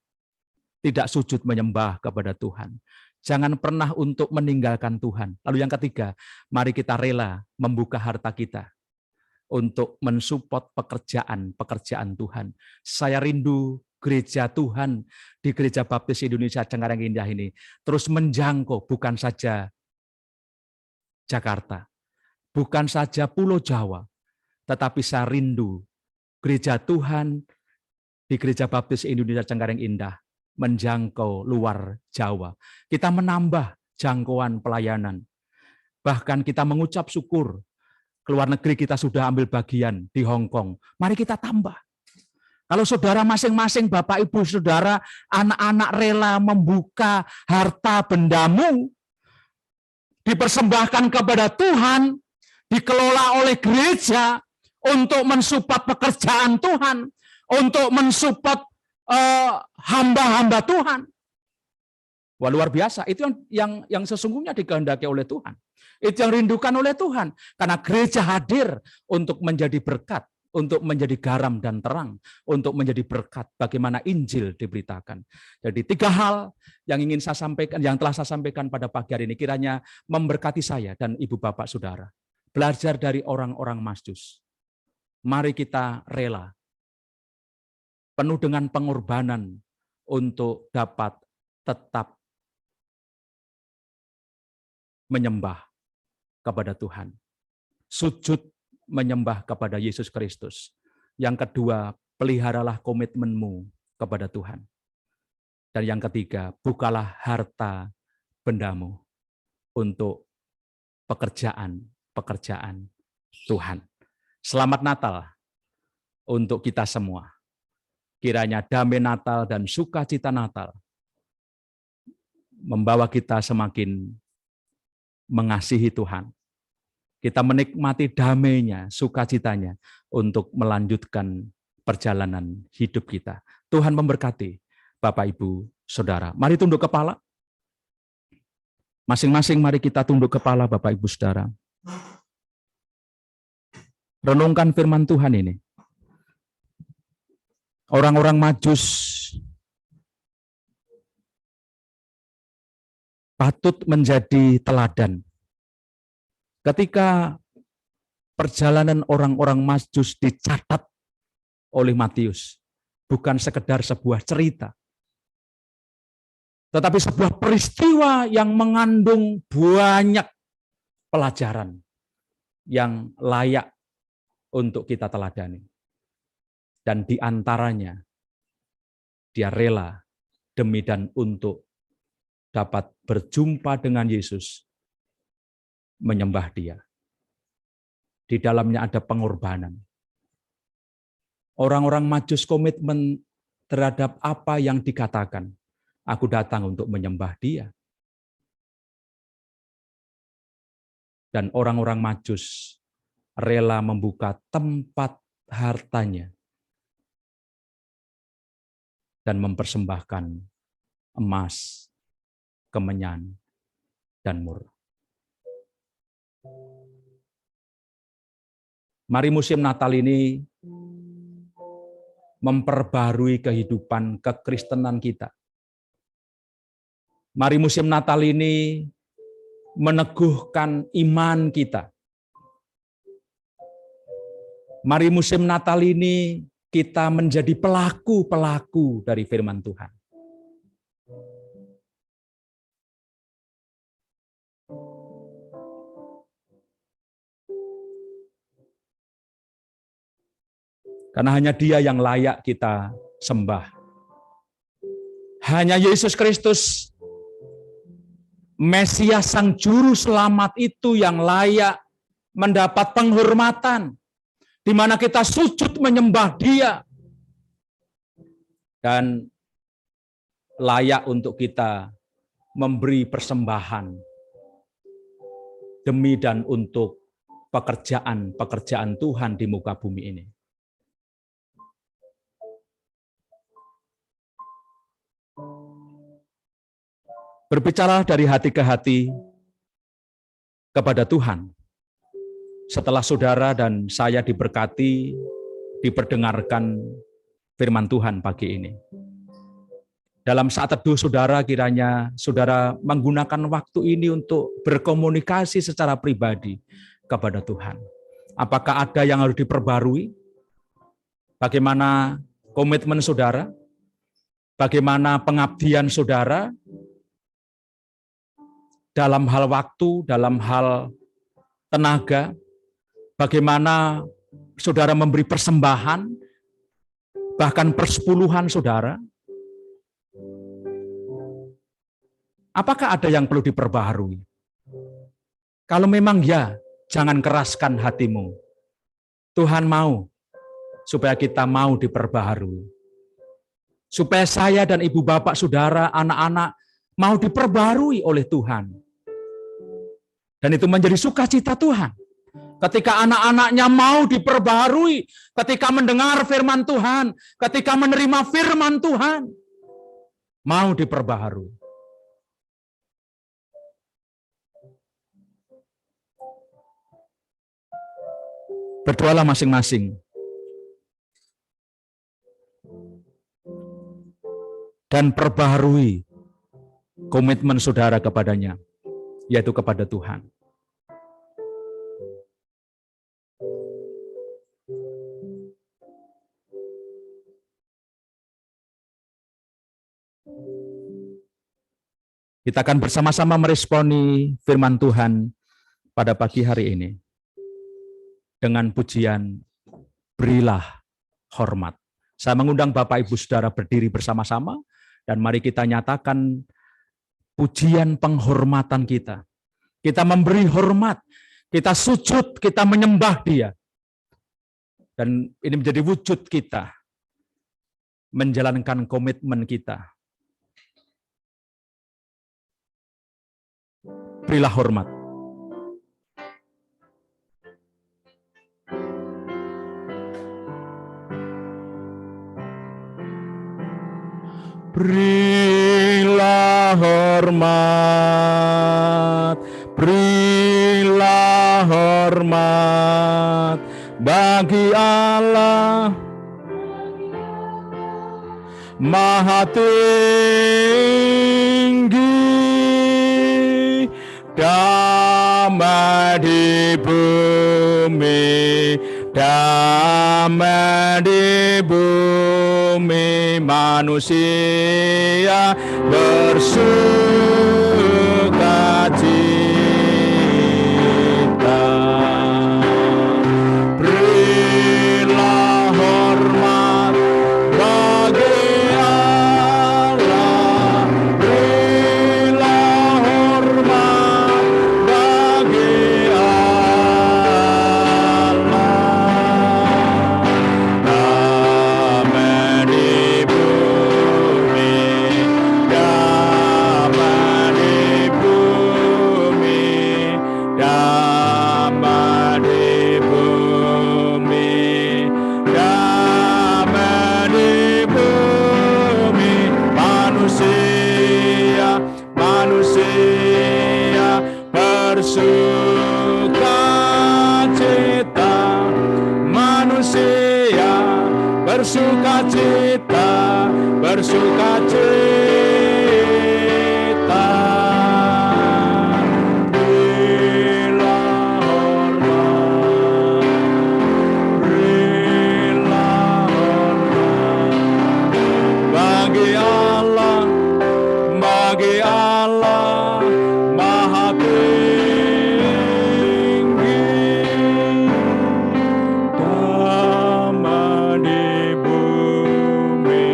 tidak sujud menyembah kepada Tuhan. Jangan pernah untuk meninggalkan Tuhan. Lalu yang ketiga, mari kita rela membuka harta kita untuk mensupport pekerjaan Tuhan. Saya rindu gereja Tuhan di Gereja Baptis Indonesia Cengkareng Indah ini terus menjangkau bukan saja Jakarta, bukan saja Pulau Jawa, tetapi saya rindu gereja Tuhan di Gereja Baptis Indonesia Cengkareng Indah menjangkau luar Jawa. Kita menambah jangkauan pelayanan. Bahkan kita mengucap syukur ke luar negeri kita sudah ambil bagian di Hong Kong. Mari kita tambah. Kalau saudara masing-masing, Bapak, Ibu, Saudara, anak-anak rela membuka harta bendamu, dipersembahkan kepada Tuhan, dikelola oleh gereja untuk mensupport pekerjaan Tuhan, untuk mensupport hamba-hamba Tuhan. Wah, luar biasa. Itu yang sesungguhnya dikehendaki oleh Tuhan. Itu yang rindukan oleh Tuhan. Karena gereja hadir untuk menjadi berkat, untuk menjadi garam dan terang, untuk menjadi berkat bagaimana Injil diberitakan. Jadi 3 hal yang ingin saya sampaikan, yang telah saya sampaikan pada pagi hari ini, kiranya memberkati saya dan ibu bapak saudara. Belajar dari orang-orang Mazjus. Mari kita rela, penuh dengan pengorbanan untuk dapat tetap menyembah kepada Tuhan. Sujud menyembah kepada Yesus Kristus. Yang kedua, peliharalah komitmenmu kepada Tuhan. Dan yang ketiga, bukalah harta bendamu untuk pekerjaan Tuhan. Selamat Natal untuk kita semua. Kiranya damai Natal dan sukacita Natal membawa kita semakin mengasihi Tuhan. Kita menikmati damainya, sukacitanya untuk melanjutkan perjalanan hidup kita. Tuhan memberkati Bapak, Ibu, Saudara. Mari tunduk kepala. Masing-masing mari kita tunduk kepala Bapak, Ibu, Saudara. Renungkan firman Tuhan ini. Orang-orang Majus patut menjadi teladan. Ketika perjalanan orang-orang Mazjus dicatat oleh Matius, bukan sekedar sebuah cerita, tetapi sebuah peristiwa yang mengandung banyak pelajaran yang layak untuk kita teladani. Dan di antaranya, dia rela demi dan untuk dapat berjumpa dengan Yesus, menyembah Dia. Di dalamnya ada pengorbanan. Orang-orang Majus komitmen terhadap apa yang dikatakan. Aku datang untuk menyembah Dia. Dan orang-orang Majus rela membuka tempat hartanya dan mempersembahkan emas, kemenyan, dan mur. Mari musim Natal ini memperbarui kehidupan kekristenan kita. Mari musim Natal ini meneguhkan iman kita. Mari musim Natal ini kita menjadi pelaku-pelaku dari firman Tuhan. Karena hanya Dia yang layak kita sembah. Hanya Yesus Kristus, Mesias Sang Juru Selamat itu yang layak mendapat penghormatan, di mana kita sujud menyembah Dia. Dan layak untuk kita memberi persembahan demi dan untuk pekerjaan Tuhan di muka bumi ini. Berbicara dari hati ke hati kepada Tuhan. Setelah saudara dan saya diberkati, diperdengarkan firman Tuhan pagi ini. Dalam saat teduh saudara, kiranya saudara menggunakan waktu ini untuk berkomunikasi secara pribadi kepada Tuhan. Apakah ada yang harus diperbarui? Bagaimana komitmen saudara? Bagaimana pengabdian saudara dalam hal waktu, dalam hal tenaga? Bagaimana saudara memberi persembahan, bahkan persepuluhan saudara? Apakah ada yang perlu diperbaharui? Kalau memang ya, jangan keraskan hatimu. Tuhan mau supaya kita mau diperbaharui. Supaya saya dan ibu bapak, saudara, anak-anak mau diperbaharui oleh Tuhan. Dan itu menjadi sukacita Tuhan. Ketika anak-anaknya mau diperbaharui, ketika mendengar firman Tuhan, ketika menerima firman Tuhan, mau diperbaharui. Berdoalah masing-masing. Dan perbaharui komitmen saudara kepadanya, yaitu kepada Tuhan. Kita akan bersama-sama meresponi firman Tuhan pada pagi hari ini dengan pujian berilah hormat. Saya mengundang Bapak Ibu Saudara berdiri bersama-sama dan mari kita nyatakan pujian penghormatan kita. Kita memberi hormat, kita sujud, kita menyembah Dia. Dan ini menjadi wujud kita menjalankan komitmen kita. Berilah hormat. Berilah hormat, berilah hormat bagi Allah Maha Tinggi, damai di bumi, damai di bumi, manusia bersuka cita. Berilah hormat bagi Allah, berilah hormat bagi Allah. Damai di bumi, damai di bumi, damai di bumi, damai di bumi, manusia, manusia bersuka cita, manusia bersuka cita, bersuka cita. Berilah hormat, berilah hormat bagi Allah, bagi Allah Maha Tinggi. Damai di bumi,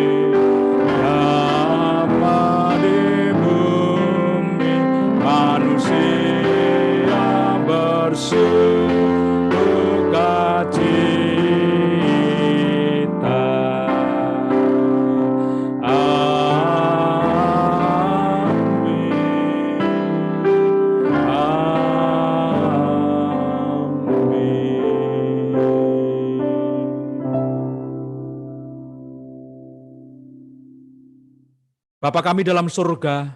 damai di bumi, manusia bersuka cita. Bapa kami dalam surga,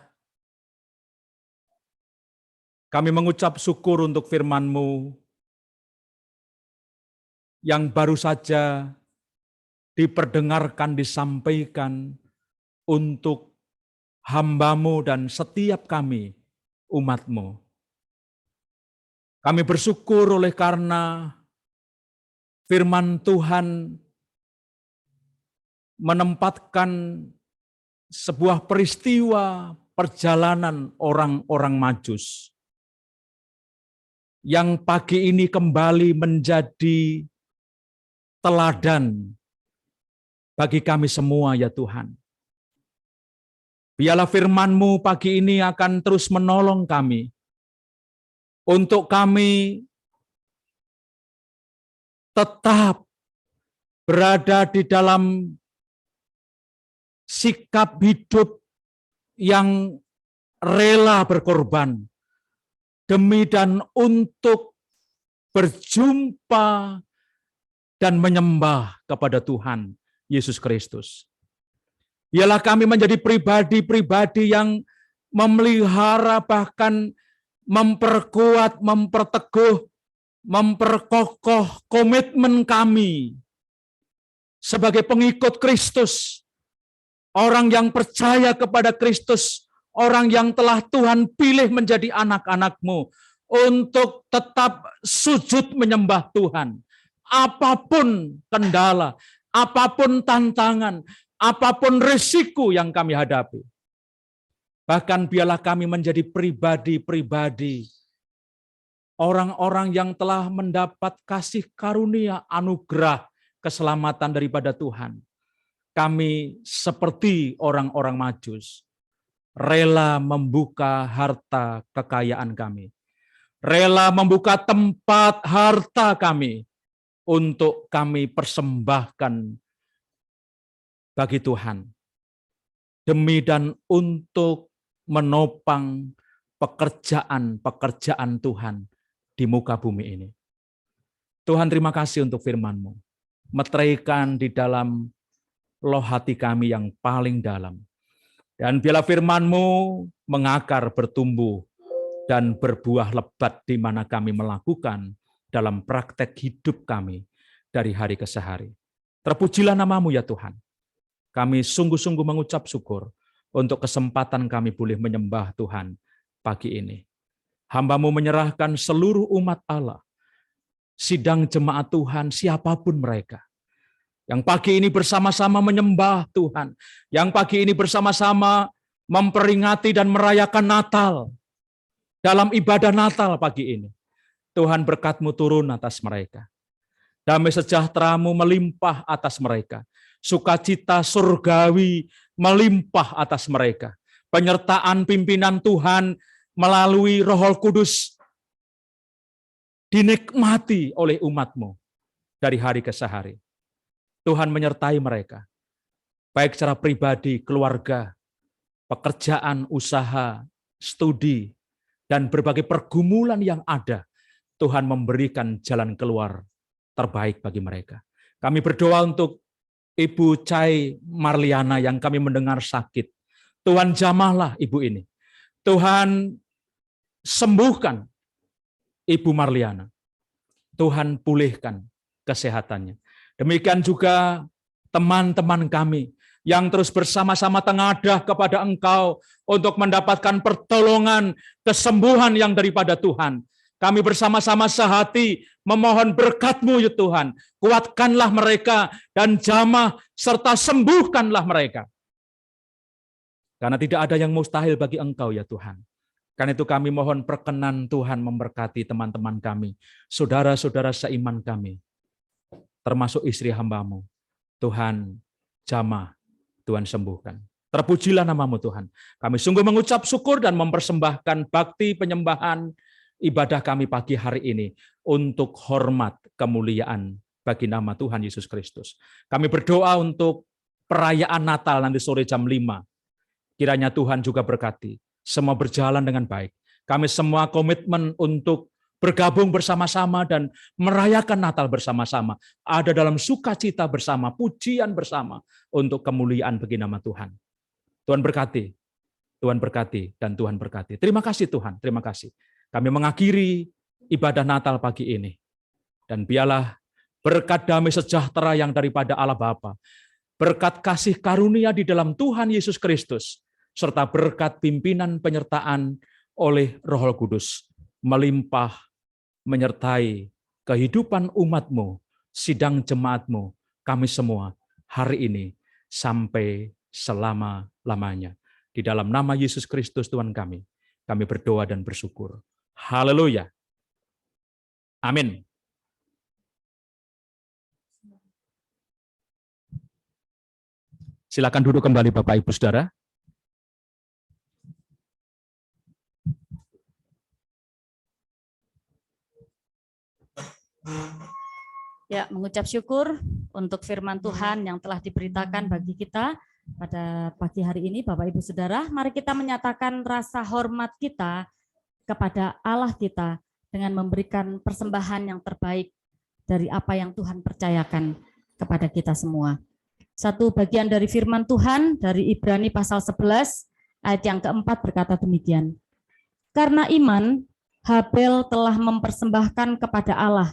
kami mengucap syukur untuk firman-Mu yang baru saja diperdengarkan, disampaikan untuk hamba-Mu dan setiap kami, umat-Mu. Kami bersyukur oleh karena firman Tuhan menempatkan sebuah peristiwa perjalanan orang-orang Majus yang pagi ini kembali menjadi teladan bagi kami semua ya Tuhan. Biarlah firman-Mu pagi ini akan terus menolong kami, untuk kami tetap berada di dalam sikap hidup yang rela berkorban demi dan untuk berjumpa dan menyembah kepada Tuhan Yesus Kristus. Biarlah kami menjadi pribadi-pribadi yang memelihara, bahkan memperkuat, memperteguh, memperkokoh komitmen kami sebagai pengikut Kristus, orang yang percaya kepada Kristus, orang yang telah Tuhan pilih menjadi anak-anak-Mu, untuk tetap sujud menyembah Tuhan. Apapun kendala, apapun tantangan, apapun risiko yang kami hadapi. Bahkan biarlah kami menjadi pribadi-pribadi, orang-orang yang telah mendapat kasih karunia, anugerah, keselamatan daripada Tuhan. Kami seperti orang-orang Majus, rela membuka harta kekayaan kami, rela membuka tempat harta kami untuk kami persembahkan bagi Tuhan, demi dan untuk menopang pekerjaan-pekerjaan Tuhan di muka bumi ini. Tuhan, terima kasih untuk firman-Mu. Meteraikan di dalam loh hati kami yang paling dalam. Dan biarlah firman-Mu mengakar, bertumbuh, dan berbuah lebat di mana kami melakukan dalam praktek hidup kami dari hari ke hari. Terpujilah nama-Mu ya Tuhan. Kami sungguh-sungguh mengucap syukur untuk kesempatan kami boleh menyembah Tuhan pagi ini. Hamba-Mu menyerahkan seluruh umat Allah, sidang jemaat Tuhan, siapapun mereka, yang pagi ini bersama-sama menyembah Tuhan, yang pagi ini bersama-sama memperingati dan merayakan Natal, dalam ibadah Natal pagi ini. Tuhan, berkat-Mu turun atas mereka. Damai sejahtera-Mu melimpah atas mereka. Sukacita surgawi melimpah atas mereka. Penyertaan pimpinan Tuhan melalui Roh Kudus dinikmati oleh umat-Mu dari hari ke hari. Tuhan menyertai mereka, baik secara pribadi, keluarga, pekerjaan, usaha, studi, dan berbagai pergumulan yang ada. Tuhan memberikan jalan keluar terbaik bagi mereka. Kami berdoa untuk Ibu Chai Marliana yang kami mendengar sakit. Tuhan, jamahlah ibu ini. Tuhan, sembuhkan Ibu Marliana. Tuhan, pulihkan kesehatannya. Demikian juga teman-teman kami yang terus bersama-sama tengadah kepada Engkau untuk mendapatkan pertolongan, kesembuhan yang daripada Tuhan. Kami bersama-sama sehati memohon berkat-Mu ya Tuhan. Kuatkanlah mereka dan jamah serta sembuhkanlah mereka. Karena tidak ada yang mustahil bagi Engkau ya Tuhan. Karena itu kami mohon perkenan Tuhan memberkati teman-teman kami, saudara-saudara seiman kami, termasuk istri hamba-Mu. Tuhan jamah, Tuhan sembuhkan. Terpujilah nama-Mu Tuhan. Kami sungguh mengucap syukur dan mempersembahkan bakti penyembahan ibadah kami pagi hari ini untuk hormat kemuliaan bagi nama Tuhan Yesus Kristus. Kami berdoa untuk perayaan Natal nanti sore jam 5. Kiranya Tuhan juga berkati. Semua berjalan dengan baik. Kami semua komitmen untuk bergabung bersama-sama dan merayakan Natal bersama-sama. Ada dalam sukacita bersama, pujian bersama untuk kemuliaan bagi nama Tuhan. Tuhan berkati, Tuhan berkati, dan Tuhan berkati. Terima kasih Tuhan, terima kasih. Kami mengakhiri ibadah Natal pagi ini. Dan biarlah berkat damai sejahtera yang daripada Allah Bapa, berkat kasih karunia di dalam Tuhan Yesus Kristus, serta berkat pimpinan penyertaan oleh Roh Kudus melimpah menyertai kehidupan umat-Mu, sidang jemaat-Mu, kami semua hari ini sampai selama-lamanya. Di dalam nama Yesus Kristus Tuhan kami berdoa dan bersyukur. Haleluya. Amin. Silakan duduk kembali Bapak Ibu Saudara. Ya, mengucap syukur untuk firman Tuhan yang telah diberitakan bagi kita pada pagi hari ini, Bapak Ibu Saudara. Mari kita menyatakan rasa hormat kita kepada Allah kita dengan memberikan persembahan yang terbaik dari apa yang Tuhan percayakan kepada kita semua. Satu bagian dari firman Tuhan dari Ibrani pasal 11 ayat yang keempat berkata demikian. Karena iman, Habel telah mempersembahkan kepada Allah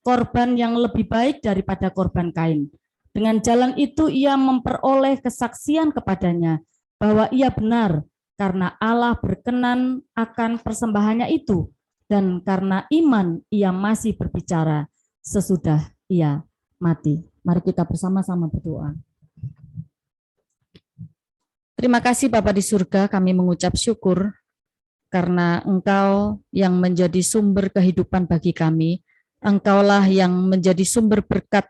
korban yang lebih baik daripada korban Kain. Dengan jalan itu ia memperoleh kesaksian kepadanya bahwa ia benar karena Allah berkenan akan persembahannya itu, dan karena iman ia masih berbicara sesudah ia mati. Mari kita bersama-sama berdoa. Terima kasih Bapa di surga, kami mengucap syukur karena Engkau yang menjadi sumber kehidupan bagi kami. Engkaulah yang menjadi sumber berkat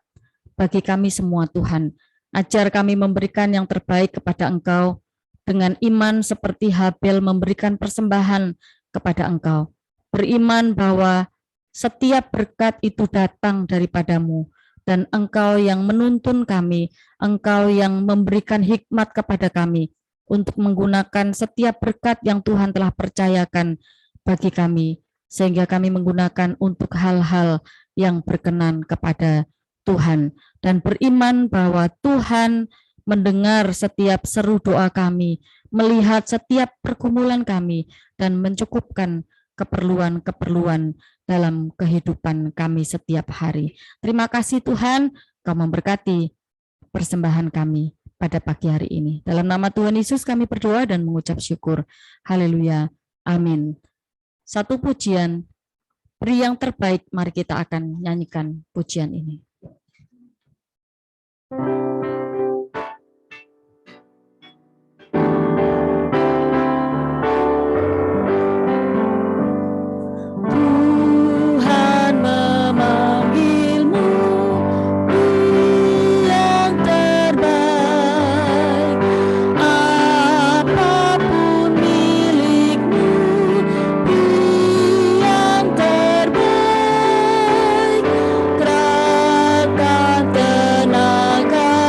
bagi kami semua Tuhan. Ajar kami memberikan yang terbaik kepada Engkau dengan iman seperti Habel memberikan persembahan kepada Engkau. Beriman bahwa setiap berkat itu datang daripadamu dan Engkau yang menuntun kami, Engkau yang memberikan hikmat kepada kami untuk menggunakan setiap berkat yang Tuhan telah percayakan bagi kami, sehingga kami menggunakan untuk hal-hal yang berkenan kepada Tuhan. Dan beriman bahwa Tuhan mendengar setiap seru doa kami, melihat setiap pergumulan kami, dan mencukupkan keperluan-keperluan dalam kehidupan kami setiap hari. Terima kasih Tuhan, Kau memberkati persembahan kami pada pagi hari ini. Dalam nama Tuhan Yesus kami berdoa dan mengucap syukur. Haleluya. Amin. Satu pujian, beri yang terbaik, mari kita akan nyanyikan pujian ini. Tuhan memanggilmu, beri yang terbaik, apapun milikmu, beri yang terbaik, kerahkan tenaga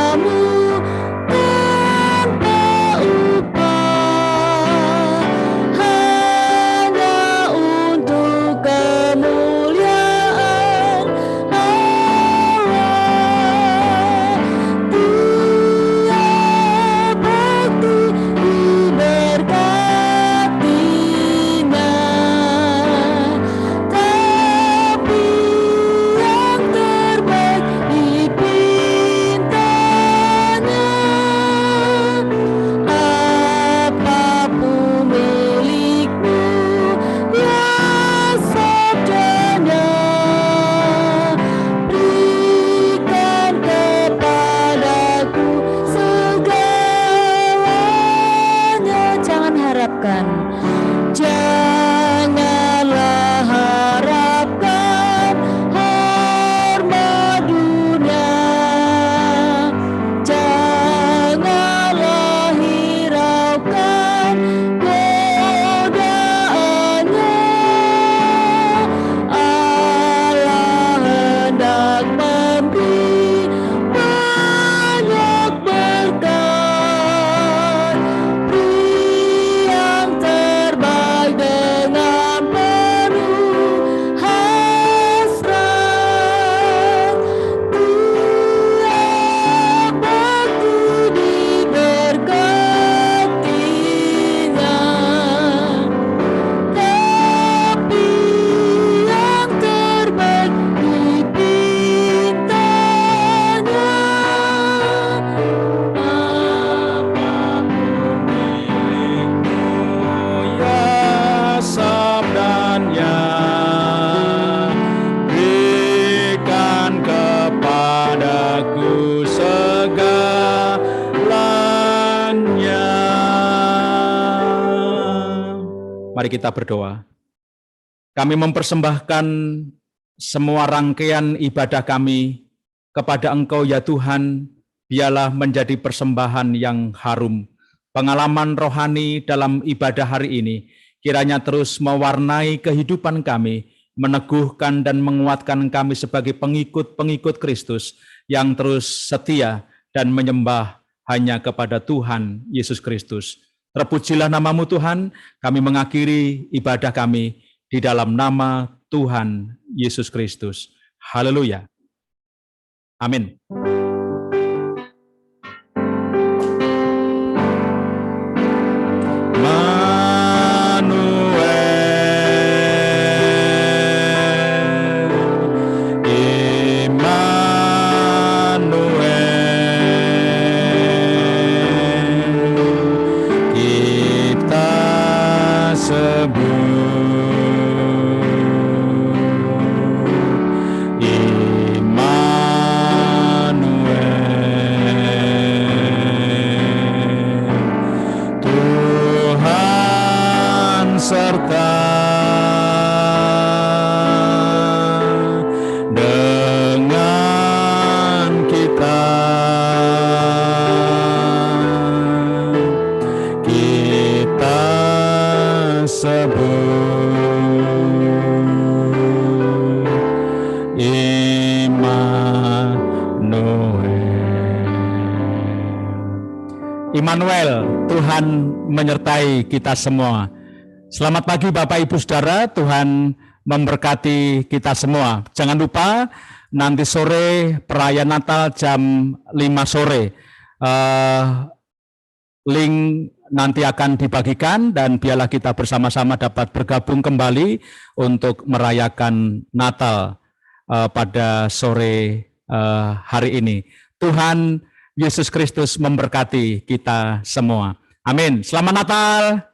Mari kita berdoa. Kami mempersembahkan semua rangkaian ibadah kami kepada Engkau ya Tuhan, biarlah menjadi persembahan yang harum. Pengalaman rohani dalam ibadah hari ini kiranya terus mewarnai kehidupan kami, meneguhkan dan menguatkan kami sebagai pengikut-pengikut Kristus yang terus setia dan menyembah hanya kepada Tuhan Yesus Kristus. Terpujilah namamu Tuhan, kami mengakhiri ibadah kami di dalam nama Tuhan Yesus Kristus. Haleluya. Amin. Immanuel, Tuhan menyertai kita semua. Selamat pagi Bapak Ibu Saudara, Tuhan memberkati kita semua. Jangan lupa nanti sore perayaan Natal jam 5 sore. Link nanti akan dibagikan dan biarlah kita bersama-sama dapat bergabung kembali untuk merayakan Natal pada sore hari ini. Tuhan Yesus Kristus memberkati kita semua. Amin. Selamat Natal.